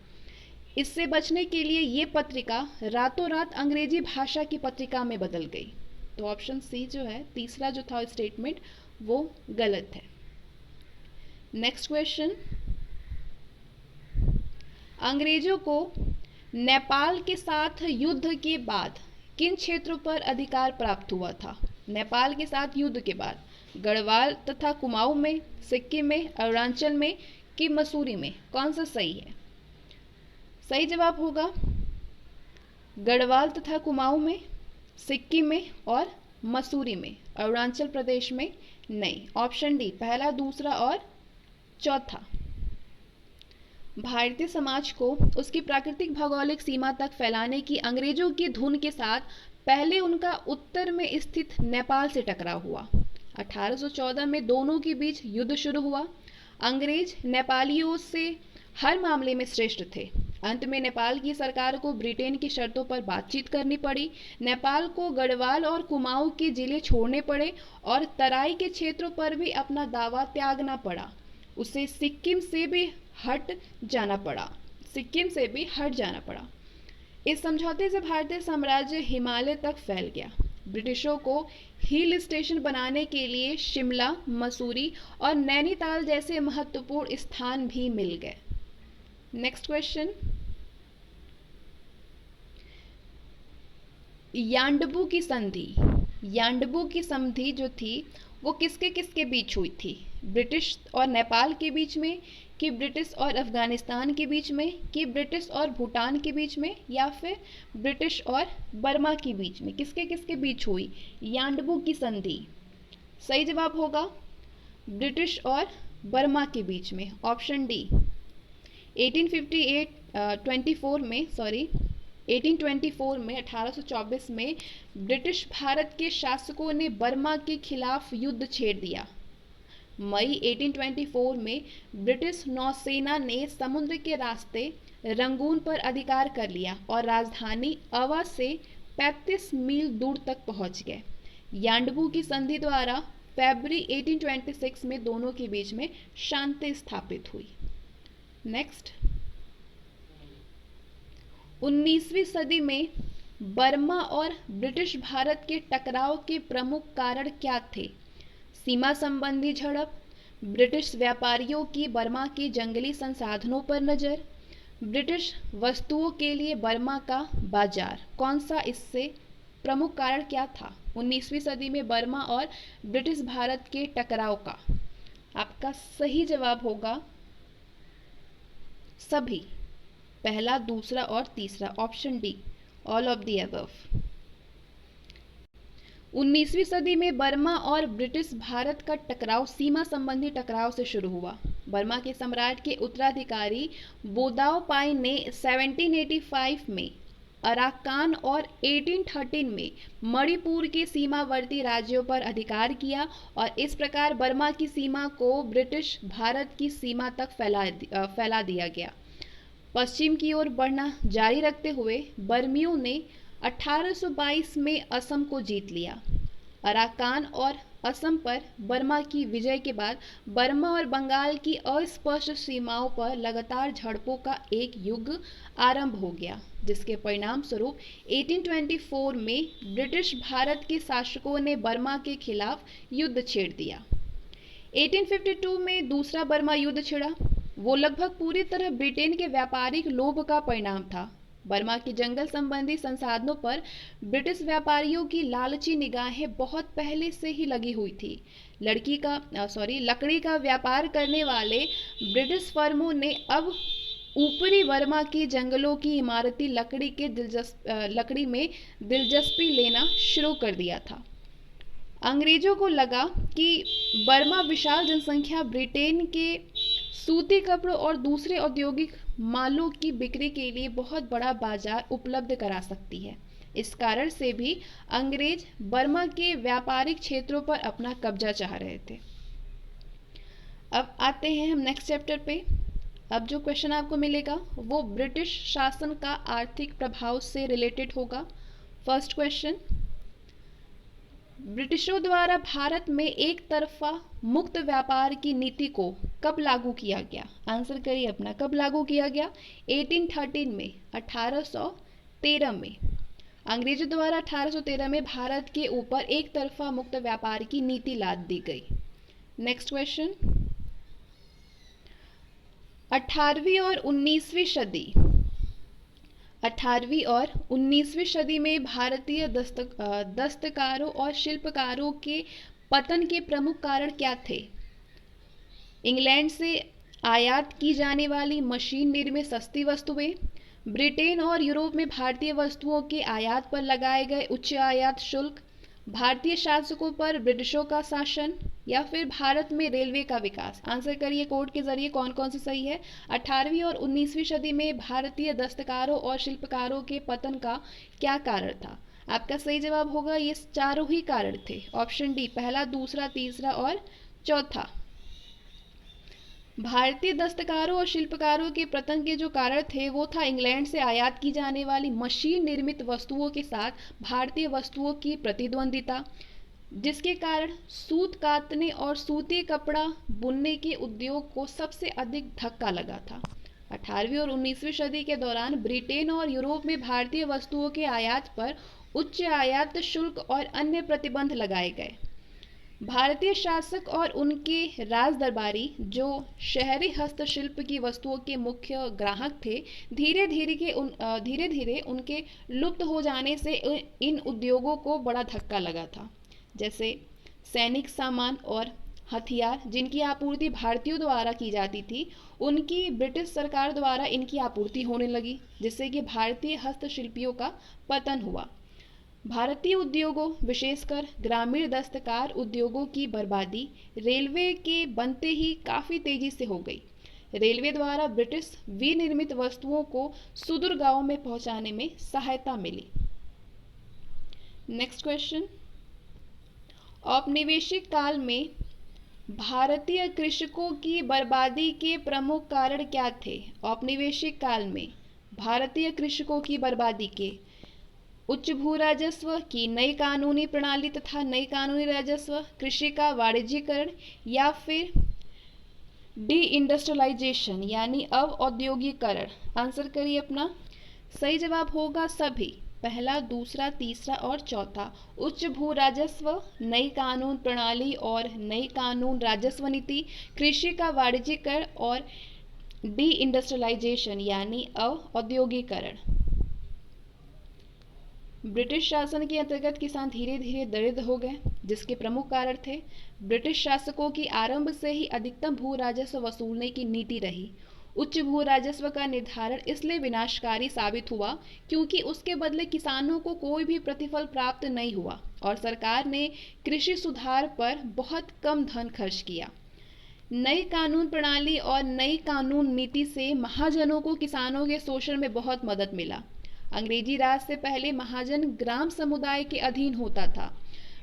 S1: इससे बचने के लिए ये पत्रिका रातों रात अंग्रेजी भाषा की पत्रिका में बदल गई। तो ऑप्शन सी जो है, तीसरा जो था स्टेटमेंट, वो गलत है। नेक्स्ट क्वेश्चन, अंग्रेजों को नेपाल के साथ युद्ध के बाद किन क्षेत्रों पर अधिकार प्राप्त हुआ था? नेपाल के साथ युद्ध के बाद गढ़वाल तथा कुमाऊं में, सिक्किम में, अरुणाचल में कि मसूरी में? कौन सा सही है? सही जवाब होगा गढ़वाल तथा कुमाऊं में, सिक्किम में और मसूरी में। अरुणाचल प्रदेश में नहीं। ऑप्शन डी, पहला, दूसरा और चौथा। भारतीय समाज को उसकी प्राकृतिक भौगोलिक सीमा तक फैलाने की अंग्रेजों की धुन के साथ पहले उनका उत्तर में स्थित नेपाल से टकराव हुआ। 1814 में दोनों के बीच युद्ध शुरू हुआ। अंग्रेज नेपालियों से हर मामले में श्रेष्ठ थे। अंत में नेपाल की सरकार को ब्रिटेन की शर्तों पर बातचीत करनी पड़ी। नेपाल को गढ़वाल और कुमाऊं के जिले छोड़ने पड़े और तराई के क्षेत्रों पर भी अपना दावा त्यागना पड़ा। उसे सिक्किम से भी हट जाना पड़ा। इस समझौते से भारतीय साम्राज्य हिमालय तक फैल गया। ब्रिटिशों को हिल स्टेशन बनाने के लिए शिमला, मसूरी और नैनीताल जैसे महत्वपूर्ण स्थान भी मिल गए। नेक्स्ट क्वेश्चन, यांडबू की संधि जो थी वो किसके किसके बीच हुई थी? ब्रिटिश और नेपाल के बीच में, कि ब्रिटिश और अफगानिस्तान के बीच में, कि ब्रिटिश और भूटान के बीच में, या फिर ब्रिटिश और बर्मा के बीच में? किसके किसके बीच हुई यांडबू की संधि? सही जवाब होगा ब्रिटिश और बर्मा के बीच में। Option D. 1824 में ब्रिटिश भारत के शासकों ने बर्मा के खिलाफ युद्ध छेड़ दिया। मई 1824 में ब्रिटिश नौसेना ने समुद्र के रास्ते रंगून पर अधिकार कर लिया और राजधानी अवा से 35 मील दूर तक पहुंच गए। यांडबू की संधि द्वारा फरवरी 1826 में दोनों के बीच में शांति स्थापित हुई। नेक्स्ट, 19वीं सदी में बर्मा और ब्रिटिश भारत के टकराव के प्रमुख कारण क्या थे? सीमा संबंधी झड़प, ब्रिटिश व्यापारियों की बर्मा के जंगली संसाधनों पर नजर, ब्रिटिश वस्तुओं के लिए बर्मा का बाजार। कौन सा इससे प्रमुख कारण क्या था 19वीं सदी में बर्मा और ब्रिटिश भारत के टकराव का? आपका सही जवाब होगा सभी, पहला, दूसरा और तीसरा। Option D, all of the above. 19वीं सदी में बर्मा और ब्रिटिश भारत का टकराव सीमा संबंधी टकराव से शुरू हुआ। बर्मा के सम्राट के उत्तराधिकारी बोदाओ पाई ने 1785 में अराकान और 1813 में मणिपुर के सीमावर्ती राज्यों पर अधिकार किया और इस प्रकार बर्मा की सीमा को ब्रिटिश भारत की सीमा तक फैला दिया गया। पश्चिम की ओर बढ़ना जारी रखते हुए बर्मियों ने 1822 में असम को जीत लिया। अराकान और असम पर बर्मा की विजय के बाद बर्मा और बंगाल की अस्पष्ट सीमाओं पर लगातार झड़पों का एक युग आरंभ हो गया, जिसके परिणाम स्वरूप 1824 में ब्रिटिश भारत के शासकों ने बर्मा के खिलाफ युद्ध छेड़ दिया। 1852 में दूसरा बर्मा युद्ध छिड़ा। वो लगभग पूरी तरह ब्रिटेन के व्यापारिक लोभ का परिणाम था। बर्मा के जंगल संबंधी संसाधनों पर ब्रिटिश व्यापारियों की लालची निगाहें बहुत पहले से ही लगी हुई थी। लकड़ी का व्यापार करने वाले ब्रिटिश फर्मों ने अब ऊपरी बर्मा के जंगलों की इमारती लकड़ी में दिलचस्पी लेना शुरू कर दिया था। अंग्रेजों को लगा कि बर्मा विशाल जनसंख्या ब्रिटेन के सूती कपड़ों और दूसरे औद्योगिक मालों की बिक्री के लिए बहुत बड़ा बाजार उपलब्ध करा सकती है। इस कारण से भी अंग्रेज बर्मा के व्यापारिक क्षेत्रों पर अपना कब्जा चाह रहे थे। अब आते हैं हम नेक्स्ट चैप्टर पे। अब जो क्वेश्चन आपको मिलेगा वो ब्रिटिश शासन का आर्थिक प्रभाव से रिलेटेड होगा। फर्स्ट क्वेश्चन, ब्रिटिशों द्वारा भारत में एक तरफा मुक्त व्यापार की नीति को कब लागू किया गया? आंसर करिए अपना, कब लागू किया गया? 1813 में, 1813 में। अंग्रेजों द्वारा 1813 में भारत के ऊपर एक तरफा मुक्त व्यापार की नीति लाद दी गई। नेक्स्ट क्वेश्चन, 18वीं और 19वीं सदी 18वीं और 19वीं सदी में भारतीय दस्तकारों और शिल्पकारों के पतन के प्रमुख कारण क्या थे? इंग्लैंड से आयात की जाने वाली मशीन निर्मित सस्ती वस्तुएं, ब्रिटेन और यूरोप में भारतीय वस्तुओं के आयात पर लगाए गए उच्च आयात शुल्क, भारतीय शासकों पर ब्रिटिशों का शासन, या फिर भारत में रेलवे का विकास। आंसर करिए कोड के जरिए कौन कौन सी सही है। 18वीं और 19वीं सदी में भारतीय दस्तकारों और शिल्पकारों के पतन का क्या कारण था? आपका सही जवाब होगा ये चारों ही कारण थे। ऑप्शन डी, पहला, दूसरा, तीसरा और चौथा। भारतीय दस्तकारों और शिल्पकारों के पतन के जो कारण थे वो था इंग्लैंड से आयात की जाने वाली मशीन निर्मित वस्तुओं के साथ भारतीय वस्तुओं की प्रतिद्वंदिता, जिसके कारण सूत कातने और सूती कपड़ा बुनने के उद्योग को सबसे अधिक धक्का लगा था। 18वीं और 19वीं सदी के दौरान ब्रिटेन और यूरोप में भारतीय वस्तुओं के आयात पर उच्च आयात शुल्क और अन्य प्रतिबंध लगाए गए। भारतीय शासक और उनके राज दरबारी, जो शहरी हस्तशिल्प की वस्तुओं के मुख्य ग्राहक थे, धीरे धीरे उनके लुप्त हो जाने से इन उद्योगों को बड़ा धक्का लगा था। जैसे सैनिक सामान और हथियार जिनकी आपूर्ति भारतीयों द्वारा की जाती थी, उनकी ब्रिटिश सरकार द्वारा इनकी आपूर्ति होने लगी, जिससे कि भारतीय हस्तशिल्पियों का पतन हुआ। भारतीय उद्योगों, विशेषकर ग्रामीण दस्तकार उद्योगों की बर्बादी रेलवे के बनते ही काफ़ी तेजी से हो गई। रेलवे द्वारा ब्रिटिश विनिर्मित वस्तुओं को सुदूर गांवों में पहुंचाने में सहायता मिली। नेक्स्ट क्वेश्चन, औपनिवेशिक काल में भारतीय कृषकों की बर्बादी के प्रमुख कारण क्या थे? औपनिवेशिक काल में भारतीय कृषकों की बर्बादी के उच्च भू राजस्व की नई कानूनी प्रणाली तथा नई कानूनी राजस्व, कृषि का वाणिज्यीकरण, या फिर डी इंडस्ट्रियलाइजेशन यानी अवऔद्योगिकरण। आंसर करिए अपना। सही जवाब होगा सभी, पहला, दूसरा, तीसरा और चौथा। उच्च भू राजस्व, नई कानून प्रणाली और नई कानून राजस्व नीति, कृषि का वाणिज्यीकरण और डी इंडस्ट्रियलाइजेशन यानी अवऔद्योगिकरण। ब्रिटिश शासन के अंतर्गत किसान धीरे धीरे दरिद्र हो गए, जिसके प्रमुख कारण थे ब्रिटिश शासकों की आरंभ से ही अधिकतम भू राजस्व वसूलने की नीति रही। उच्च भू राजस्व का निर्धारण इसलिए विनाशकारी साबित हुआ क्योंकि उसके बदले किसानों को कोई भी प्रतिफल प्राप्त नहीं हुआ और सरकार ने कृषि सुधार पर बहुत कम धन खर्च किया। नई कानून प्रणाली और नई कानून नीति से महाजनों को किसानों के शोषण में बहुत मदद मिला। अंग्रेजी राज से पहले महाजन ग्राम समुदाय के अधीन होता था।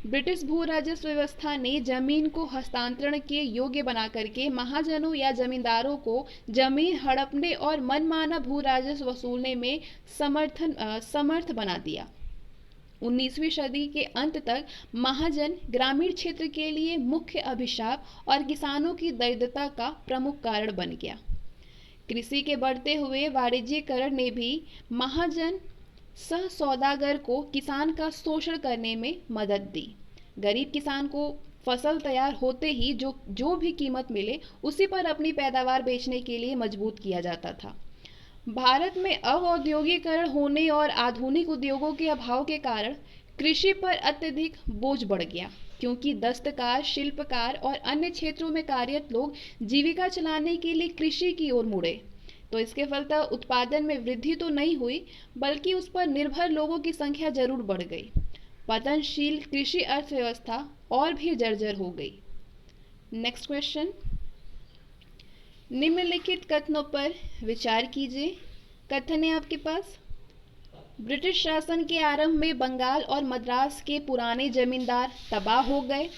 S1: ब्रिटिश भू राजस्व व्यवस्था ने जमीन को हस्तांतरण के योग्य बना करके महाजनों या जमींदारों को जमीन हड़पने और मनमाना भू राजस्व वसूलने में समर्थ बना दिया। 19वीं सदी के अंत तक महाजन ग्रामीण क्षेत्र के लिए मुख्य अभिशाप और किसानों की दरिद्रता का प्रमुख कारण बन गया। कृषि के बढ़ते हुए वाणिज्यीकरण ने भी महाजन सह सौदागर को किसान का शोषण करने में मदद दी। गरीब किसान को फसल तैयार होते ही जो भी कीमत मिले उसी पर अपनी पैदावार बेचने के लिए मजबूर किया जाता था। भारत में अवौद्योगिकरण होने और आधुनिक उद्योगों के अभाव के कारण कृषि पर अत्यधिक बोझ बढ़ गया, क्योंकि दस्तकार, शिल्पकार और अन्य क्षेत्रों में कार्यरत लोग जीविका चलाने के लिए कृषि की ओर मुड़े। तो इसके फलतः उत्पादन में वृद्धि तो नहीं हुई, बल्कि उस पर निर्भर लोगों की संख्या जरूर बढ़ गई। पतनशील कृषि अर्थव्यवस्था और भी जर्जर हो गई। नेक्स्ट क्वेश्चन, निम्नलिखित कथनों पर विचार कीजिए। कथन है आपके पास, ब्रिटिश शासन के आरंभ में बंगाल और मद्रास के पुराने जमींदार तबाह हो गए।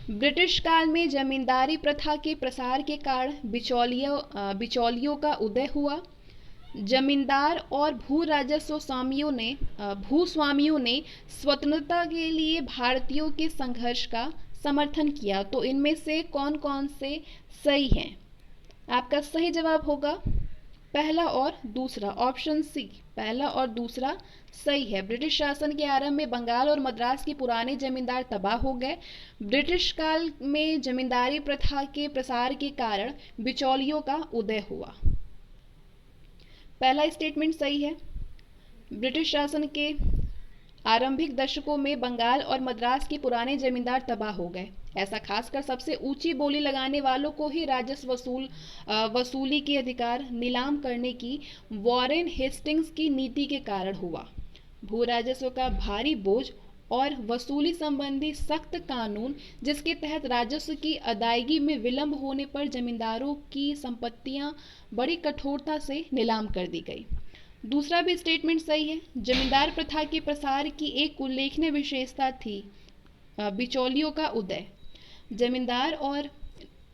S1: ब्रिटिश काल में जमींदारी प्रथा के प्रसार के कारण बिचौलियों का उदय हुआ। जमींदार और भूस्वामियों ने स्वतंत्रता के लिए भारतीयों के संघर्ष का समर्थन किया। तो इनमें से कौन कौन से सही हैं? आपका सही जवाब होगा पहला और दूसरा, ऑप्शन सी, पहला और दूसरा सही है। ब्रिटिश शासन के आरंभ में बंगाल और मद्रास के पुराने जमींदार तबाह हो गए। ब्रिटिश काल में जमींदारी प्रथा के प्रसार के कारण बिचौलियों का उदय हुआ। पहला स्टेटमेंट सही है। ब्रिटिश शासन के आरंभिक दशकों में बंगाल और मद्रास के पुराने जमींदार तबाह हो गए। ऐसा खासकर सबसे ऊंची बोली लगाने वालों को ही राजस्व वसूली के अधिकार नीलाम करने की वॉरेन हेस्टिंग्स की नीति के कारण हुआ। भू राजस्व का भारी बोझ और वसूली संबंधी सख्त कानून, जिसके तहत राजस्व की अदायगी में विलंब होने पर जमींदारों की संपत्तियां बड़ी कठोरता से नीलाम कर दी गई। दूसरा भी स्टेटमेंट सही है। जमींदार प्रथा के प्रसार की एक उल्लेखनीय विशेषता थी बिचौलियों का उदय। जमींदार और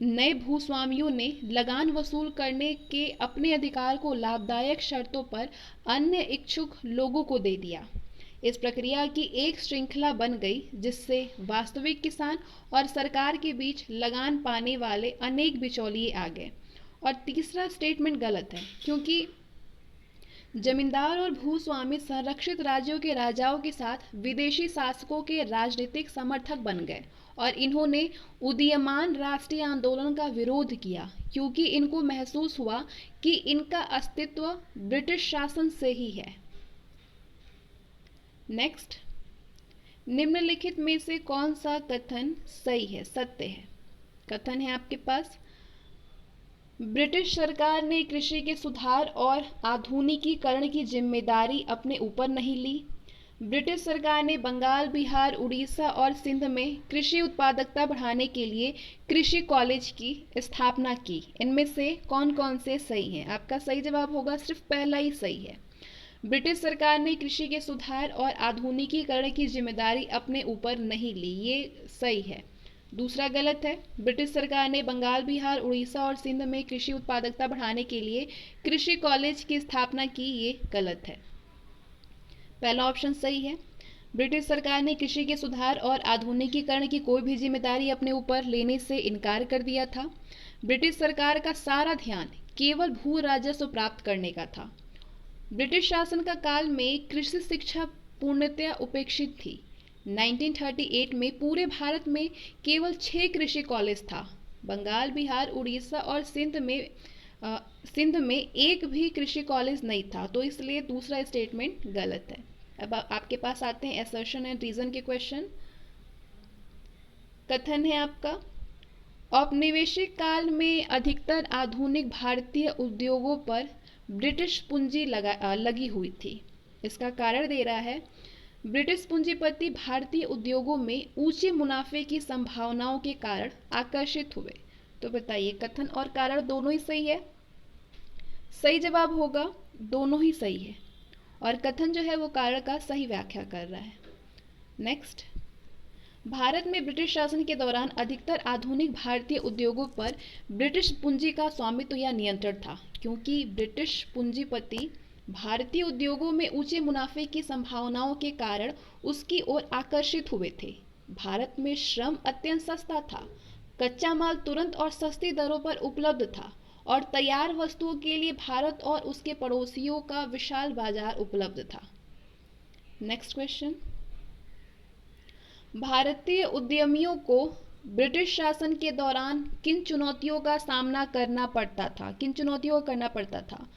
S1: नए भूस्वामियों ने लगान वसूल करने के अपने अधिकार को लाभदायक शर्तों पर अन्य इच्छुक लोगों को दे दिया। इस प्रक्रिया की एक श्रृंखला बन गई, जिससे वास्तविक किसान और सरकार के बीच लगान पाने वाले अनेक बिचौलिए आ गए। और तीसरा स्टेटमेंट गलत है, क्योंकि जमींदार और भूस्वामी संरक्षित राज्यों के राजाओं के साथ विदेशी शासकों के राजनीतिक समर्थक बन गए और इन्होंने उदीयमान राष्ट्रीय आंदोलन का विरोध किया, क्योंकि इनको महसूस हुआ कि इनका अस्तित्व ब्रिटिश शासन से ही है। नेक्स्ट, निम्नलिखित में से कौन सा कथन सही है, सत्य है? कथन है आपके पास, ब्रिटिश सरकार ने कृषि के सुधार और आधुनिकीकरण की जिम्मेदारी अपने ऊपर नहीं ली। ब्रिटिश सरकार ने बंगाल, बिहार, उड़ीसा और सिंध में कृषि उत्पादकता बढ़ाने के लिए कृषि कॉलेज की स्थापना की। इनमें से कौन कौन से सही हैं? आपका सही जवाब होगा सिर्फ पहला ही सही है। ब्रिटिश सरकार ने कृषि के सुधार और आधुनिकीकरण की जिम्मेदारी अपने ऊपर नहीं ली, ये सही है। दूसरा गलत है। ब्रिटिश सरकार ने बंगाल, बिहार, उड़ीसा और सिंध में कृषि उत्पादकता बढ़ाने के लिए कृषि कॉलेज की स्थापना की, ये गलत है। पहला ऑप्शन सही है। ब्रिटिश सरकार ने कृषि के सुधार और आधुनिकीकरण की कोई भी जिम्मेदारी अपने ऊपर लेने से इनकार कर दिया था। ब्रिटिश सरकार का सारा ध्यान केवल भू राजस्व प्राप्त करने का था। ब्रिटिश शासन का काल में कृषि शिक्षा पूर्णतया उपेक्षित थी। 1938 में पूरे भारत में केवल 6 कृषि कॉलेज था। बंगाल, बिहार, उड़ीसा और सिंध में एक भी कृषि कॉलेज नहीं था, तो इसलिए दूसरा स्टेटमेंट गलत है। अब आपके पास आते हैं असर्शन एंड रीजन के क्वेश्चन। कथन है आपका, औपनिवेशिक काल में अधिकतर आधुनिक भारतीय उद्योगों पर ब्रिटिश पूंजी लगी हुई थी। इसका कारण दे रहा है, ब्रिटिश पूंजीपति भारतीय उद्योगों में ऊंचे मुनाफे की संभावनाओं के कारण आकर्षित हुए। तो बताइए, कथन और कारण दोनों ही सही है? सही जवाब होगा दोनों ही सही है, और कथन जो है वो कारण का सही व्याख्या कर रहा है। नेक्स्ट, भारत में ब्रिटिश शासन के दौरान अधिकतर आधुनिक भारतीय उद्योगों पर ब्रिटिश पूंजी का स्वामित्व या नियंत्रण था, क्योंकि ब्रिटिश पूंजीपति भारतीय उद्योगों में ऊंचे मुनाफे की संभावनाओं के कारण उसकी ओर आकर्षित हुए थे। भारत में श्रम अत्यंत सस्ता था, कच्चा माल तुरंत और सस्ती दरों पर उपलब्ध था, और तैयार वस्तुओं के लिए भारत और उसके पड़ोसियों का विशाल बाजार उपलब्ध था। नेक्स्ट क्वेश्चन, भारतीय उद्यमियों को ब्रिटिश शासन के दौरान किन चुनौतियों का सामना करना पड़ता था? किन चुनौतियों का करना पड़ता था?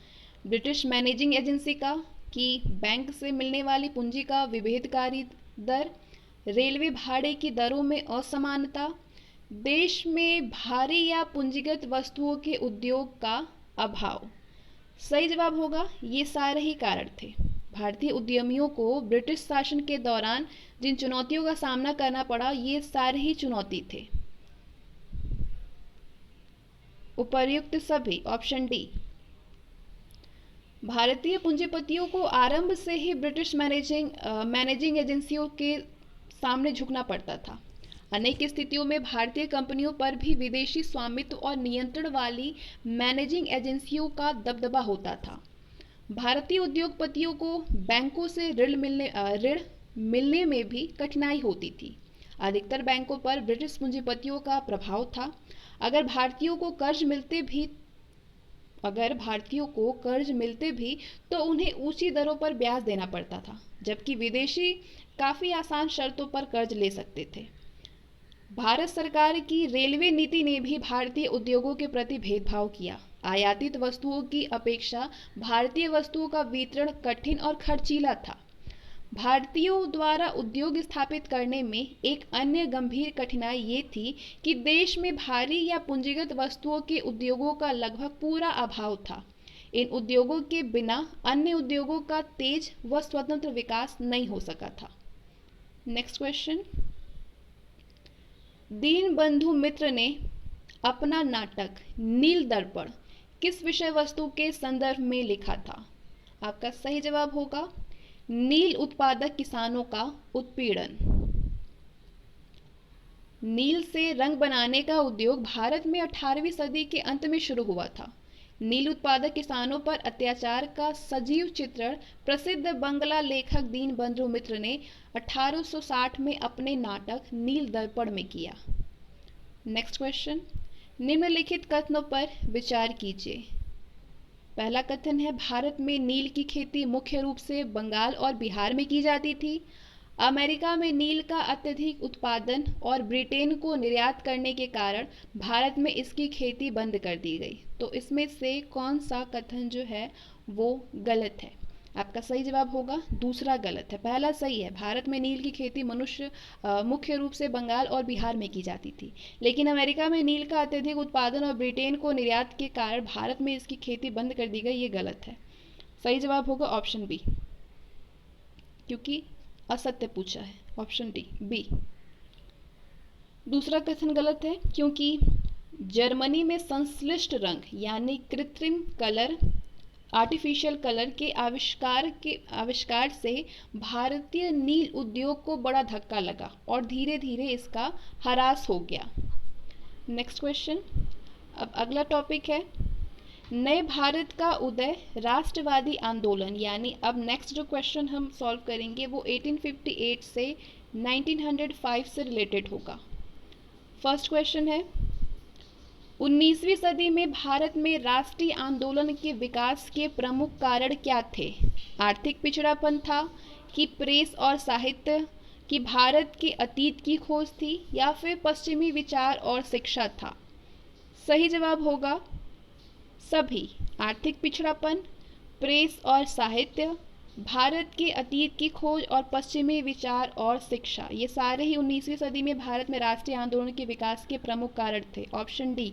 S1: ब्रिटिश मैनेजिंग एजेंसी का, कि बैंक से मिलने वाली पूंजी का विभेदकारी दर, रेलवे भाड़े की दरों में असमानता, देश में भारी या पूंजीगत वस्तुओं के उद्योग का अभाव। सही जवाब होगा ये सारे ही कारण थे। भारतीय उद्यमियों को ब्रिटिश शासन के दौरान जिन चुनौतियों का सामना करना पड़ा, ये सारे ही चुनौती थे। उपर्युक्त सभी, ऑप्शन डी। भारतीय पूंजीपतियों को आरंभ से ही ब्रिटिश मैनेजिंग एजेंसियों के सामने झुकना पड़ता था। अनेक स्थितियों में भारतीय कंपनियों पर भी विदेशी स्वामित्व और नियंत्रण वाली मैनेजिंग एजेंसियों का दबदबा होता था। भारतीय उद्योगपतियों को बैंकों से ऋण मिलने में भी कठिनाई होती थी। अधिकतर बैंकों पर ब्रिटिश पूंजीपतियों का प्रभाव था। अगर भारतीयों को कर्ज मिलते भी तो उन्हें ऊंची दरों पर ब्याज देना पड़ता था, जबकि विदेशी काफ़ी आसान शर्तों पर कर्ज ले सकते थे। भारत सरकार की रेलवे नीति ने भी भारतीय उद्योगों के प्रति भेदभाव किया। आयातित वस्तुओं की अपेक्षा भारतीय वस्तुओं का वितरण कठिन और खर्चीला था। भारतीयों द्वारा उद्योग स्थापित करने में एक अन्य गंभीर कठिनाई ये थी कि देश में भारी या पूंजीगत वस्तुओं के उद्योगों का लगभग पूरा अभाव था। इन उद्योगों के बिना अन्य उद्योगों का तेज व स्वतंत्र विकास नहीं हो सका था। Next question. दीनबंधु मित्र ने अपना नाटक नील दर्पण किस विषय वस्तु के संदर्भ में लिखा था? आपका सही जवाब होगा नील उत्पादक किसानों का उत्पीड़न। नील से रंग बनाने का उद्योग भारत में 18वीं सदी के अंत में शुरू हुआ था। नील उत्पादक किसानों पर अत्याचार का सजीव चित्रण प्रसिद्ध बंगला लेखक दीनबंधु मित्र ने 1860 में अपने नाटक नील दर्पण में किया। Next question. निम्नलिखित कथनों पर विचार कीजिए। पहला कथन है भारत में नील की खेती मुख्य रूप से बंगाल और बिहार में की जाती थी। अमेरिका में नील का अत्यधिक उत्पादन और ब्रिटेन को निर्यात करने के कारण भारत में इसकी खेती बंद कर दी गई। तो इसमें से कौन सा कथन जो है वो गलत है? आपका सही जवाब होगा दूसरा गलत है। पहला सही है, भारत में नील की खेती मुख्य रूप से बंगाल और बिहार में की जाती थी, लेकिन अमेरिका में नील का अत्यधिक उत्पादन और ब्रिटेन को निर्यात के कारण भारत में इसकी खेती बंद कर दी गई। ये गलत है। सही जवाब होगा ऑप्शन बी, क्योंकि असत्य पूछा है। Option D B. दूसरा कथन गलत है क्योंकि जर्मनी में संश्लिष्ट रंग यानी कृत्रिम कलर, आर्टिफिशियल कलर के आविष्कार से भारतीय नील उद्योग को बड़ा धक्का लगा और धीरे धीरे इसका ह्रास हो गया। Next question. अब अगला टॉपिक है नए भारत का उदय राष्ट्रवादी आंदोलन, यानी अब नेक्स्ट जो क्वेश्चन हम सॉल्व करेंगे वो 1858 से 1905 से रिलेटेड होगा। फर्स्ट क्वेश्चन है 19वीं सदी में भारत में राष्ट्रीय आंदोलन के विकास के प्रमुख कारण क्या थे? आर्थिक पिछड़ापन था कि प्रेस और साहित्य की भारत के अतीत की खोज थी या फिर पश्चिमी विचार और शिक्षा था? सही जवाब होगा सभी। आर्थिक पिछड़ापन, प्रेस और साहित्य, भारत के अतीत की खोज और पश्चिमी विचार और शिक्षा, ये सारे ही 19वीं सदी में भारत में राष्ट्रीय आंदोलन के विकास के प्रमुख कारण थे। Option D.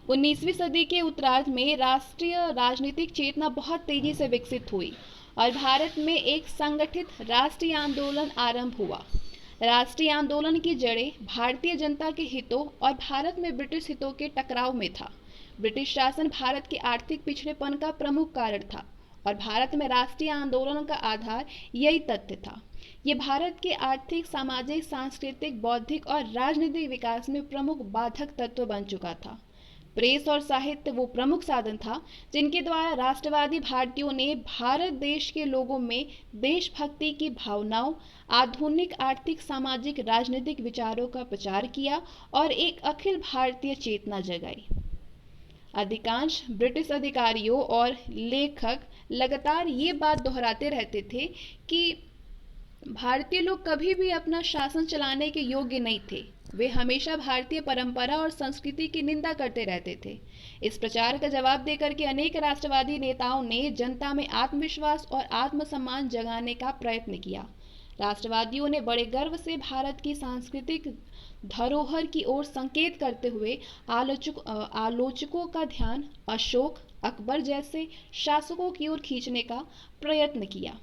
S1: 19वीं सदी के उत्तरार्ध में राष्ट्रीय राजनीतिक चेतना बहुत तेजी से विकसित हुई और भारत में एक संगठित राष्ट्रीय आंदोलन आरंभ हुआ। राष्ट्रीय आंदोलन की जड़ें भारतीय जनता के हितों और भारत में ब्रिटिश हितों के टकराव में था। ब्रिटिश शासन भारत के आर्थिक पिछड़ेपन का प्रमुख कारण था और भारत में राष्ट्रीय आंदोलन का आधार यही तथ्य था। ये भारत के आर्थिक, सामाजिक, सांस्कृतिक, बौद्धिक और राजनीतिक विकास में प्रमुख बाधक तत्व बन चुका था। प्रेस और साहित्य वो प्रमुख साधन था जिनके द्वारा राष्ट्रवादी भारतीयों ने भारत देश के लोगों में देशभक्ति की भावनाओं, आधुनिक आर्थिक, सामाजिक, राजनीतिक विचारों का प्रचार किया और एक अखिल भारतीय चेतना जगाई। अधिकांश ब्रिटिश अधिकारियों और लेखक लगातार ये बात दोहराते रहते थे कि भारतीय लोग कभी भी अपना शासन चलाने के योग्य नहीं थे। वे हमेशा भारतीय परंपरा और संस्कृति की निंदा करते रहते थे। इस प्रचार का जवाब देकर के अनेक राष्ट्रवादी नेताओं ने जनता में आत्मविश्वास और आत्मसम्मान जगाने का प्रयत्न किया। राष्ट्रवादियों ने बड़े गर्व से भारत की सांस्कृतिक धरोहर की ओर संकेत करते हुए आलोचकों का ध्यान अशोक, अकबर जैसे शासकों की ओर खींचने का प्रयत्न किया।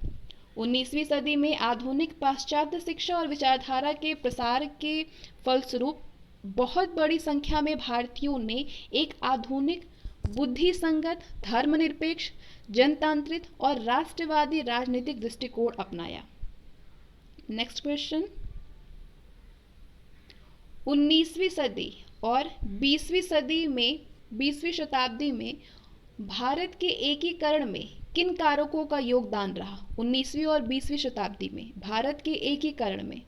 S1: 19वीं सदी में आधुनिक पाश्चात्य शिक्षा और विचारधारा के प्रसार के फलस्वरूप बहुत बड़ी संख्या में भारतीयों ने एक आधुनिक बुद्धि संगत धर्मनिरपेक्ष जनतांत्रिक और राष्ट्रवादी राजनीतिक दृष्टिकोण अपनाया। नेक्स्ट क्वेश्चन, 19वीं सदी और 20वीं शताब्दी में भारत के एकीकरण में किन कारकों का योगदान रहा? 19वीं और 20वीं शताब्दी में भारत के एकीकरण में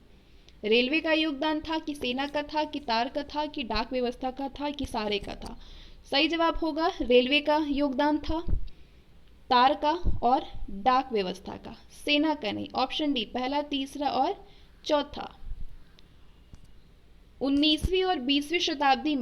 S1: रेलवे का योगदान था कि सेना का था कि तार का था कि डाक व्यवस्था का था कि सारे का था? सही जवाब होगा रेलवे का योगदान था, तार का और डाक व्यवस्था का, सेना का नहीं। ऑप्शन डी पहला, तीसरा और चौथा। 19वीं और 20वीं शताब्दी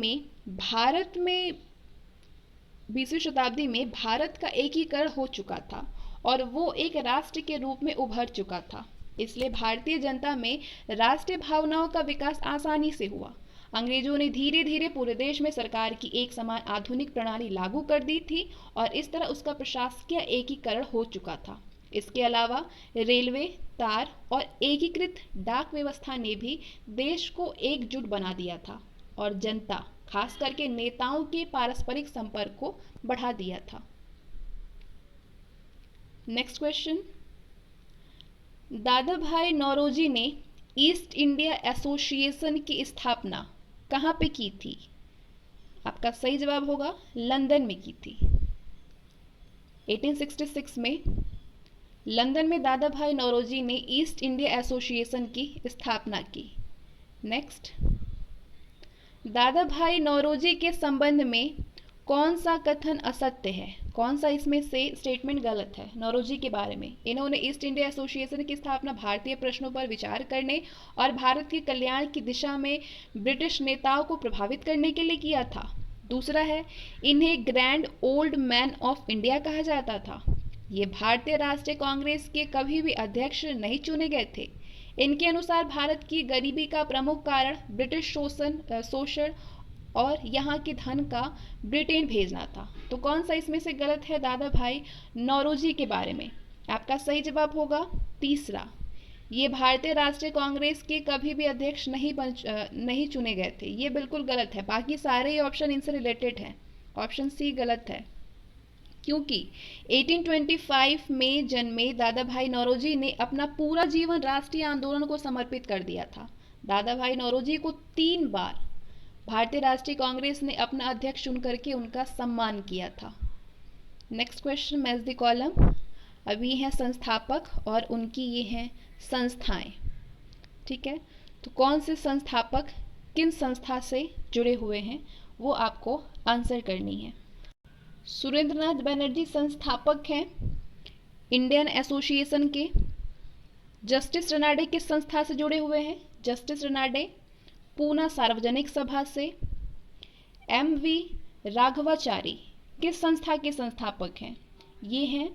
S1: में भारत का एकीकरण हो चुका था और वो एक राष्ट्र के रूप में उभर चुका था। इसलिए भारतीय जनता में राष्ट्रीय भावनाओं का विकास आसानी से हुआ। अंग्रेजों ने धीरे धीरे पूरे देश में सरकार की एक समान आधुनिक प्रणाली लागू कर दी थी और इस तरह उसका प्रशासकीय एकीकरण हो चुका था। इसके अलावा रेलवे, तार और एकीकृत डाक व्यवस्था ने भी देश को एकजुट बना दिया था और जनता, खास करके नेताओं के पारस्परिक संपर्क को बढ़ा दिया था। नेक्स्ट क्वेश्चन, दादा भाई नौरोजी ने ईस्ट इंडिया एसोसिएशन की स्थापना कहाँ पे की थी? आपका सही जवाब होगा लंदन में की थी। 1866 में लंदन में दादा भाई नौरोजी ने ईस्ट इंडिया एसोसिएशन की स्थापना की। नेक्स्ट, दादा भाई नौरोजी के संबंध में कौन सा कथन असत्य है? कौन सा इसमें से स्टेटमेंट गलत है नौरोजी के बारे में? इन्होंने ईस्ट इंडिया एसोसिएशन की स्थापना भारतीय प्रश्नों पर विचार करने और भारत के कल्याण की दिशा में ब्रिटिश नेताओं को प्रभावित करने के लिए किया था। दूसरा है, इन्हें grand old man of India कहा जाता था। ये भारतीय राष्ट्रीय कांग्रेस के कभी भी अध्यक्ष नहीं चुने गए थे। इनके अनुसार भारत की गरीबी का प्रमुख कारण ब्रिटिश शोषण और यहाँ के धन का ब्रिटेन भेजना था। तो कौन सा इसमें से गलत है दादा भाई नौरोजी के बारे में? आपका सही जवाब होगा तीसरा, ये भारतीय राष्ट्रीय कांग्रेस के कभी भी अध्यक्ष नहीं चुने गए थे। ये बिल्कुल गलत है। बाकी सारे ही ऑप्शन इनसे रिलेटेड हैं। ऑप्शन सी गलत है, क्योंकि 1825 में जन्मे दादा भाई नौरोजी ने अपना पूरा जीवन राष्ट्रीय आंदोलन को समर्पित कर दिया था। दादा भाई नौरोजी को 3 बार भारतीय राष्ट्रीय कांग्रेस ने अपना अध्यक्ष चुन करके उनका सम्मान किया था। Next question, match the column. अभी हैं संस्थापक और उनकी ये हैं संस्थाएं। ठीक है, तो कौन से संस्थापक किन संस्था से जुड़े हुए हैं वो आपको आंसर करनी है। सुरेंद्रनाथ बनर्जी संस्थापक हैं इंडियन एसोसिएशन के। जस्टिस रनाडे किस संस्था से जुड़े हुए हैं? जस्टिस रनाडे पूना सार्वजनिक सभा से। एम.वी. राघवाचारी किस संस्था के संस्थापक हैं? ये हैं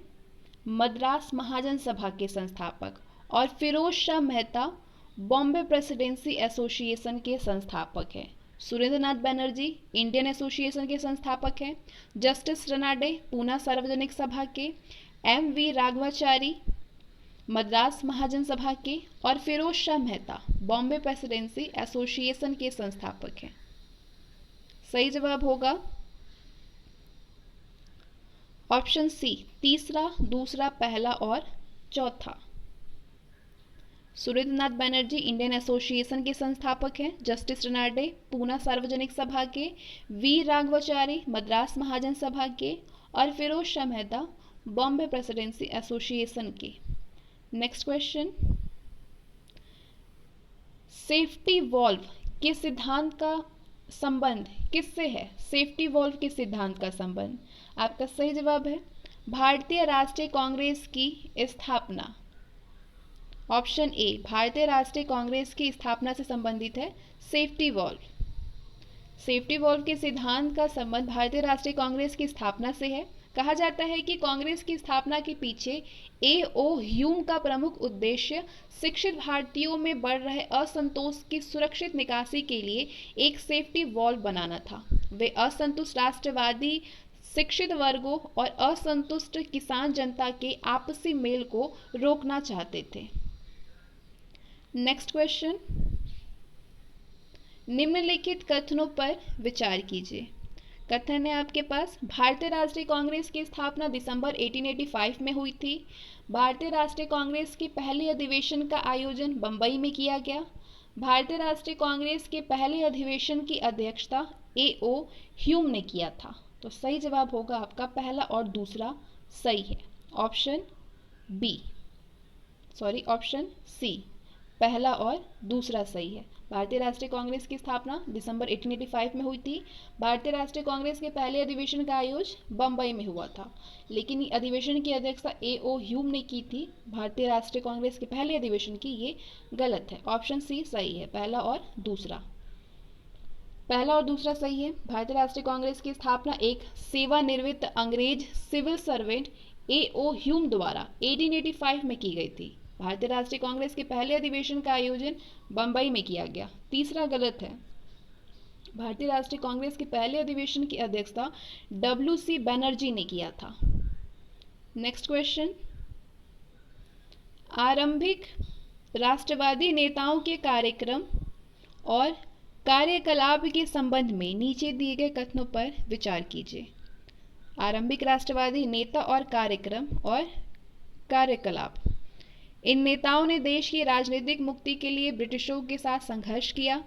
S1: मद्रास महाजन सभा के संस्थापक। और फिरोज शाह मेहता बॉम्बे प्रेसिडेंसी एसोसिएशन के संस्थापक हैं। सुरेंद्रनाथ बनर्जी इंडियन एसोसिएशन के संस्थापक हैं। जस्टिस रनाडे पूना सार्वजनिक सभा के। एम.वी. राघवाचारी मद्रास महाजन सभा के। और फिरोज शाह मेहता बॉम्बे प्रेसिडेंसी एसोसिएशन के संस्थापक हैं। सही जवाब होगा ऑप्शन सी, तीसरा, दूसरा, पहला और चौथा। सुरेंद्रनाथ बनर्जी इंडियन एसोसिएशन के संस्थापक हैं। जस्टिस रनाडे पूना सार्वजनिक सभा के। वी राघवाचारी मद्रास महाजन सभा के। और फिरोज शाह मेहता बॉम्बे प्रेसिडेंसी एसोसिएशन के। नेक्स्ट क्वेश्चन, सेफ्टी वॉल्व के सिद्धांत का संबंध किससे है? सेफ्टी वॉल्व के सिद्धांत का संबंध आपका सही जवाब है भारतीय राष्ट्रीय कांग्रेस की स्थापना। ऑप्शन ए, भारतीय राष्ट्रीय कांग्रेस की स्थापना से संबंधित है सेफ्टी वॉल्व। सेफ्टी वॉल्व के सिद्धांत का संबंध भारतीय राष्ट्रीय कांग्रेस की स्थापना से है। कहा जाता है कि कांग्रेस की स्थापना के पीछे ए.ओ. ह्यूम का प्रमुख उद्देश्य शिक्षित भारतीयों में बढ़ रहे असंतोष की सुरक्षित निकासी के लिए एक सेफ्टी वॉल्व बनाना था। वे असंतुष्ट राष्ट्रवादी शिक्षित वर्गों और असंतुष्ट किसान जनता के आपसी मेल को रोकना चाहते थे। नेक्स्ट क्वेश्चन, निम्नलिखित कथनों पर विचार कीजिए। कथन है आपके पास, भारतीय राष्ट्रीय कांग्रेस की स्थापना दिसंबर 1885 में हुई थी। भारतीय राष्ट्रीय कांग्रेस के पहले अधिवेशन का आयोजन बंबई में किया गया। भारतीय राष्ट्रीय कांग्रेस के पहले अधिवेशन की अध्यक्षता A.O. ह्यूम ने किया था। तो सही जवाब होगा आपका पहला और दूसरा सही है। ऑप्शन सी, पहला और दूसरा सही है। भारतीय राष्ट्रीय कांग्रेस की स्थापना दिसंबर 1885 में हुई थी। भारतीय राष्ट्रीय कांग्रेस के पहले अधिवेशन का आयोजन बंबई में हुआ था, लेकिन अधिवेशन की अध्यक्षता A.O. ह्यूम ने की थी। भारतीय राष्ट्रीय कांग्रेस के पहले अधिवेशन की, ये गलत है। ऑप्शन सी सही है, पहला और दूसरा सही है। भारतीय राष्ट्रीय कांग्रेस की स्थापना एक सेवानिवृत्त अंग्रेज सिविल सर्वेंट A.O. ह्यूम द्वारा 1885 में की गई थी। भारतीय राष्ट्रीय कांग्रेस के पहले अधिवेशन का आयोजन बंबई में किया गया। तीसरा गलत है। भारतीय राष्ट्रीय कांग्रेस के पहले अधिवेशन की अध्यक्षता W.C. बनर्जी ने किया था। नेक्स्ट क्वेश्चन, आरंभिक राष्ट्रवादी नेताओं के कार्यक्रम और कार्यकलाप के संबंध में नीचे दिए गए कथनों पर विचार कीजिए। आरंभिक राष्ट्रवादी नेता और कार्यक्रम और कार्यकलाप। इन नेताओं ने देश की राजनीतिक मुक्ति के लिए ब्रिटिशों के साथ संघर्ष किया।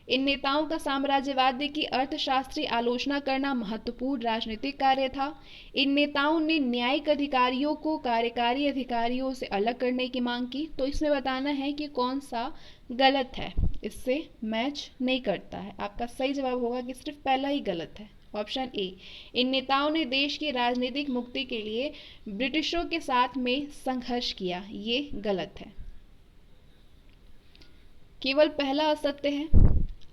S1: इन नेताओं का साम्राज्यवाद की अर्थशास्त्रीय आलोचना करना महत्वपूर्ण राजनीतिक कार्य था। इन नेताओं ने न्यायिक अधिकारियों को कार्यकारी अधिकारियों से अलग करने की मांग की। तो इसमें बताना है कि कौन सा गलत है, इससे मैच नहीं करता है। आपका सही जवाब होगा कि सिर्फ पहला ही गलत है। ऑप्शन ए, इन नेताओं ने देश की राजनीतिक मुक्ति के लिए ब्रिटिशों के साथ में संघर्ष किया, ये गलत है। केवल पहला असत्य है।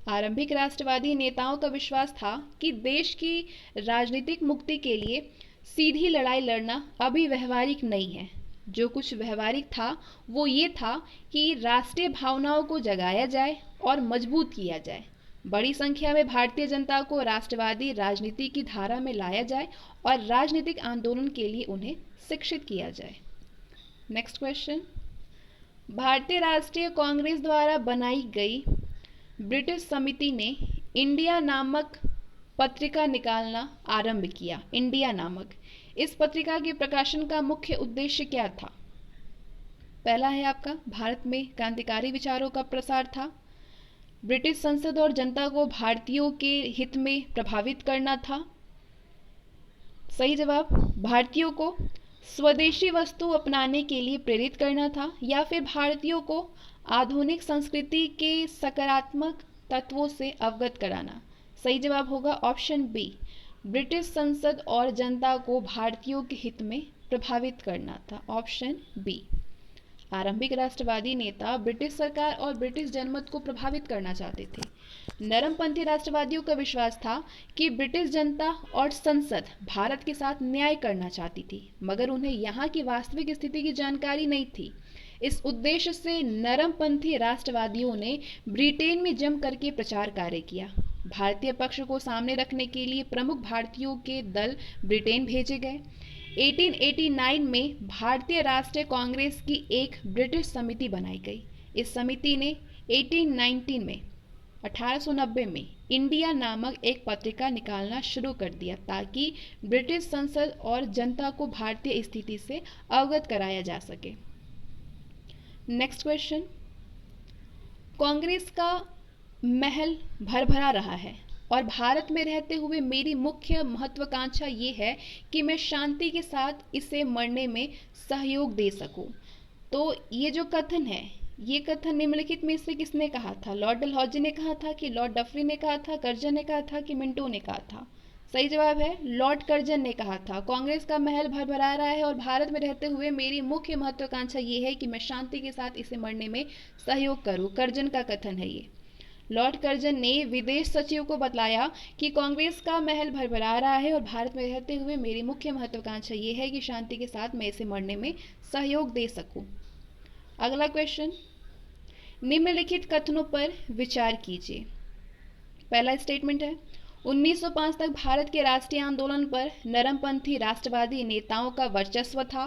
S1: आरंभिक राष्ट्रवादी नेताओं का विश्वास था कि देश की राजनीतिक मुक्ति के लिए सीधी लड़ाई लड़ना अभी व्यवहारिक नहीं है। जो कुछ व्यवहारिक था वो ये था कि राष्ट्रीय भावनाओं को जगाया जाए और मजबूत किया जाए। बड़ी संख्या में भारतीय जनता को राष्ट्रवादी राजनीति की धारा में लाया जाए और राजनीतिक आंदोलन के लिए उन्हें शिक्षित किया जाए। नेक्स्ट क्वेश्चन, भारतीय राष्ट्रीय कांग्रेस द्वारा बनाई गई ब्रिटिश समिति ने इंडिया नामक पत्रिका निकालना आरंभ किया। इंडिया नामक इस पत्रिका के प्रकाशन का मुख्य उद्देश्य क्या था? पहला है आपका, भारत में क्रांतिकारी विचारों का प्रसार था। ब्रिटिश संसद और जनता को भारतीयों के हित में प्रभावित करना था। सही जवाब, भारतीयों को स्वदेशी वस्तु अपनाने के लिए प्रेरित करना था, या फिर भारतीयों को आधुनिक संस्कृति के सकारात्मक तत्वों से अवगत कराना। सही जवाब होगा ऑप्शन बी, ब्रिटिश संसद और जनता को भारतीयों के हित में प्रभावित करना था। Option B. आरंभिक राष्ट्रवादी नेता ब्रिटिश सरकार और ब्रिटिश जनमत को प्रभावित करना चाहते थे। नरमपंथी राष्ट्रवादियों का विश्वास था कि ब्रिटिश जनता और संसद भारत के साथ न्याय करना चाहती थी, मगर उन्हें यहाँ की वास्तविक स्थिति की जानकारी नहीं थी। इस उद्देश्य से नरमपंथी राष्ट्रवादियों ने ब्रिटेन में जम करके प्रचार कार्य किया। भारतीय पक्ष को सामने रखने के लिए प्रमुख भारतीयों के दल ब्रिटेन भेजे गए। 1889 में भारतीय राष्ट्रीय कांग्रेस की एक ब्रिटिश समिति बनाई गई। इस समिति ने 1890 में इंडिया नामक एक पत्रिका निकालना शुरू कर दिया, ताकि ब्रिटिश संसद और जनता को भारतीय स्थिति से अवगत कराया जा सके। नेक्स्ट क्वेश्चन, कांग्रेस का महल भरभरा रहा है और भारत में रहते हुए मेरी मुख्य महत्वाकांक्षा ये है कि मैं शांति के साथ इसे मरने में सहयोग दे सकूं। तो ये जो कथन है, ये कथन निम्नलिखित में से किसने कहा था? लॉर्ड डलहौजी ने कहा था कि लॉर्ड डफरी ने कहा था, कर्जन ने कहा था कि मिंटो ने कहा था? सही जवाब है लॉर्ड कर्जन ने कहा था। कांग्रेस का महल भरभरा रहा है और भारत में रहते हुए मेरी मुख्य महत्वाकांक्षा ये है कि मैं शांति के साथ इसे मरने में सहयोग करूं। कर्जन का कथन है ये। लॉर्ड कर्जन ने विदेश सचिव को बतलाया कि कांग्रेस का महल भरभरा रहा है और भारत में रहते हुए मेरी मुख्य महत्वाकांक्षा ये है कि शांति के साथ मैं इसे मरने में सहयोग दे सकूं। अगला क्वेश्चन, निम्नलिखित कथनों पर विचार कीजिए। पहला स्टेटमेंट है, 1905 तक भारत के राष्ट्रीय आंदोलन पर नरमपंथी राष्ट्रवादी नेताओं का वर्चस्व था।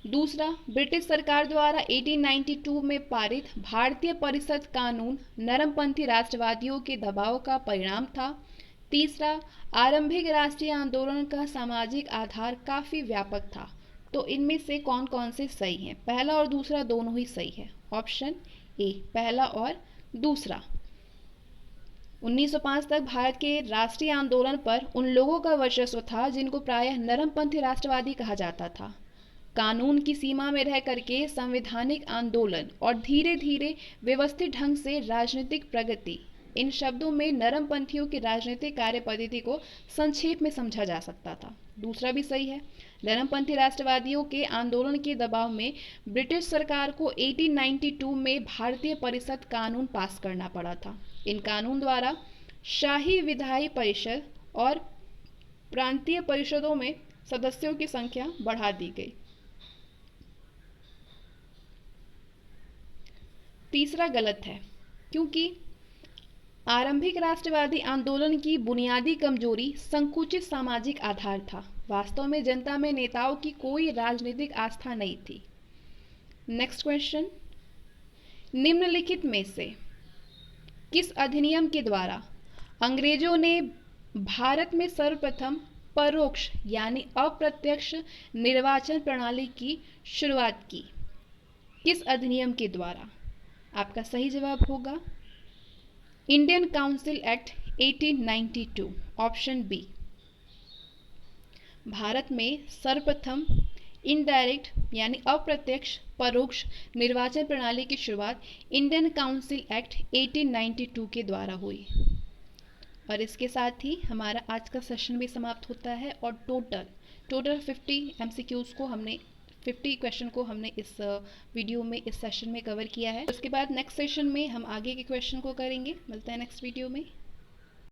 S1: दूसरा, ब्रिटिश सरकार द्वारा 1892 में पारित भारतीय परिषद कानून नरमपंथी राष्ट्रवादियों के दबाव का परिणाम था। तीसरा, आरंभिक राष्ट्रीय आंदोलन का सामाजिक आधार काफी व्यापक था। तो इनमें से कौन कौन से सही हैं? पहला और दूसरा दोनों ही सही है। ऑप्शन ए, पहला और दूसरा। 1905 तक भारत के राष्ट्रीय आंदोलन पर उन लोगों का वर्चस्व था जिनको प्रायः नरमपंथी राष्ट्रवादी कहा जाता था। कानून की सीमा में रह करके संवैधानिक आंदोलन और धीरे धीरे व्यवस्थित ढंग से राजनीतिक प्रगति, इन शब्दों में नरमपंथियों की राजनीतिक कार्य पद्धति को संक्षेप में समझा जा सकता था। दूसरा भी सही है। नरमपंथी राष्ट्रवादियों के आंदोलन के दबाव में ब्रिटिश सरकार को 1892 में भारतीय परिषद कानून पास करना पड़ा था। इन कानून द्वारा शाही विधायी परिषद और प्रांतीय परिषदों में सदस्यों की संख्या बढ़ा दी गई। तीसरा गलत है, क्योंकि आरंभिक राष्ट्रवादी आंदोलन की बुनियादी कमजोरी संकुचित सामाजिक आधार था। वास्तव में जनता में नेताओं की कोई राजनीतिक आस्था नहीं थी। नेक्स्ट क्वेश्चन, निम्नलिखित में से किस अधिनियम के द्वारा अंग्रेजों ने भारत में सर्वप्रथम परोक्ष यानी अप्रत्यक्ष निर्वाचन प्रणाली की शुरुआत की? किस अधिनियम के द्वारा? आपका सही जवाब होगा Indian council act 1892, option B. भारत में सर्वप्रथम इनडायरेक्ट यानी अप्रत्यक्ष परोक्ष निर्वाचन प्रणाली की शुरुआत इंडियन काउंसिल एक्ट 1892 के द्वारा हुई। और इसके साथ ही हमारा आज का सेशन भी समाप्त होता है और टोटल 50 MCQs को हमने 50 क्वेश्चन को हमने इस वीडियो में, इस सेशन में कवर किया है। उसके बाद नेक्स्ट सेशन में हम आगे के क्वेश्चन को करेंगे। मिलते हैं नेक्स्ट वीडियो में।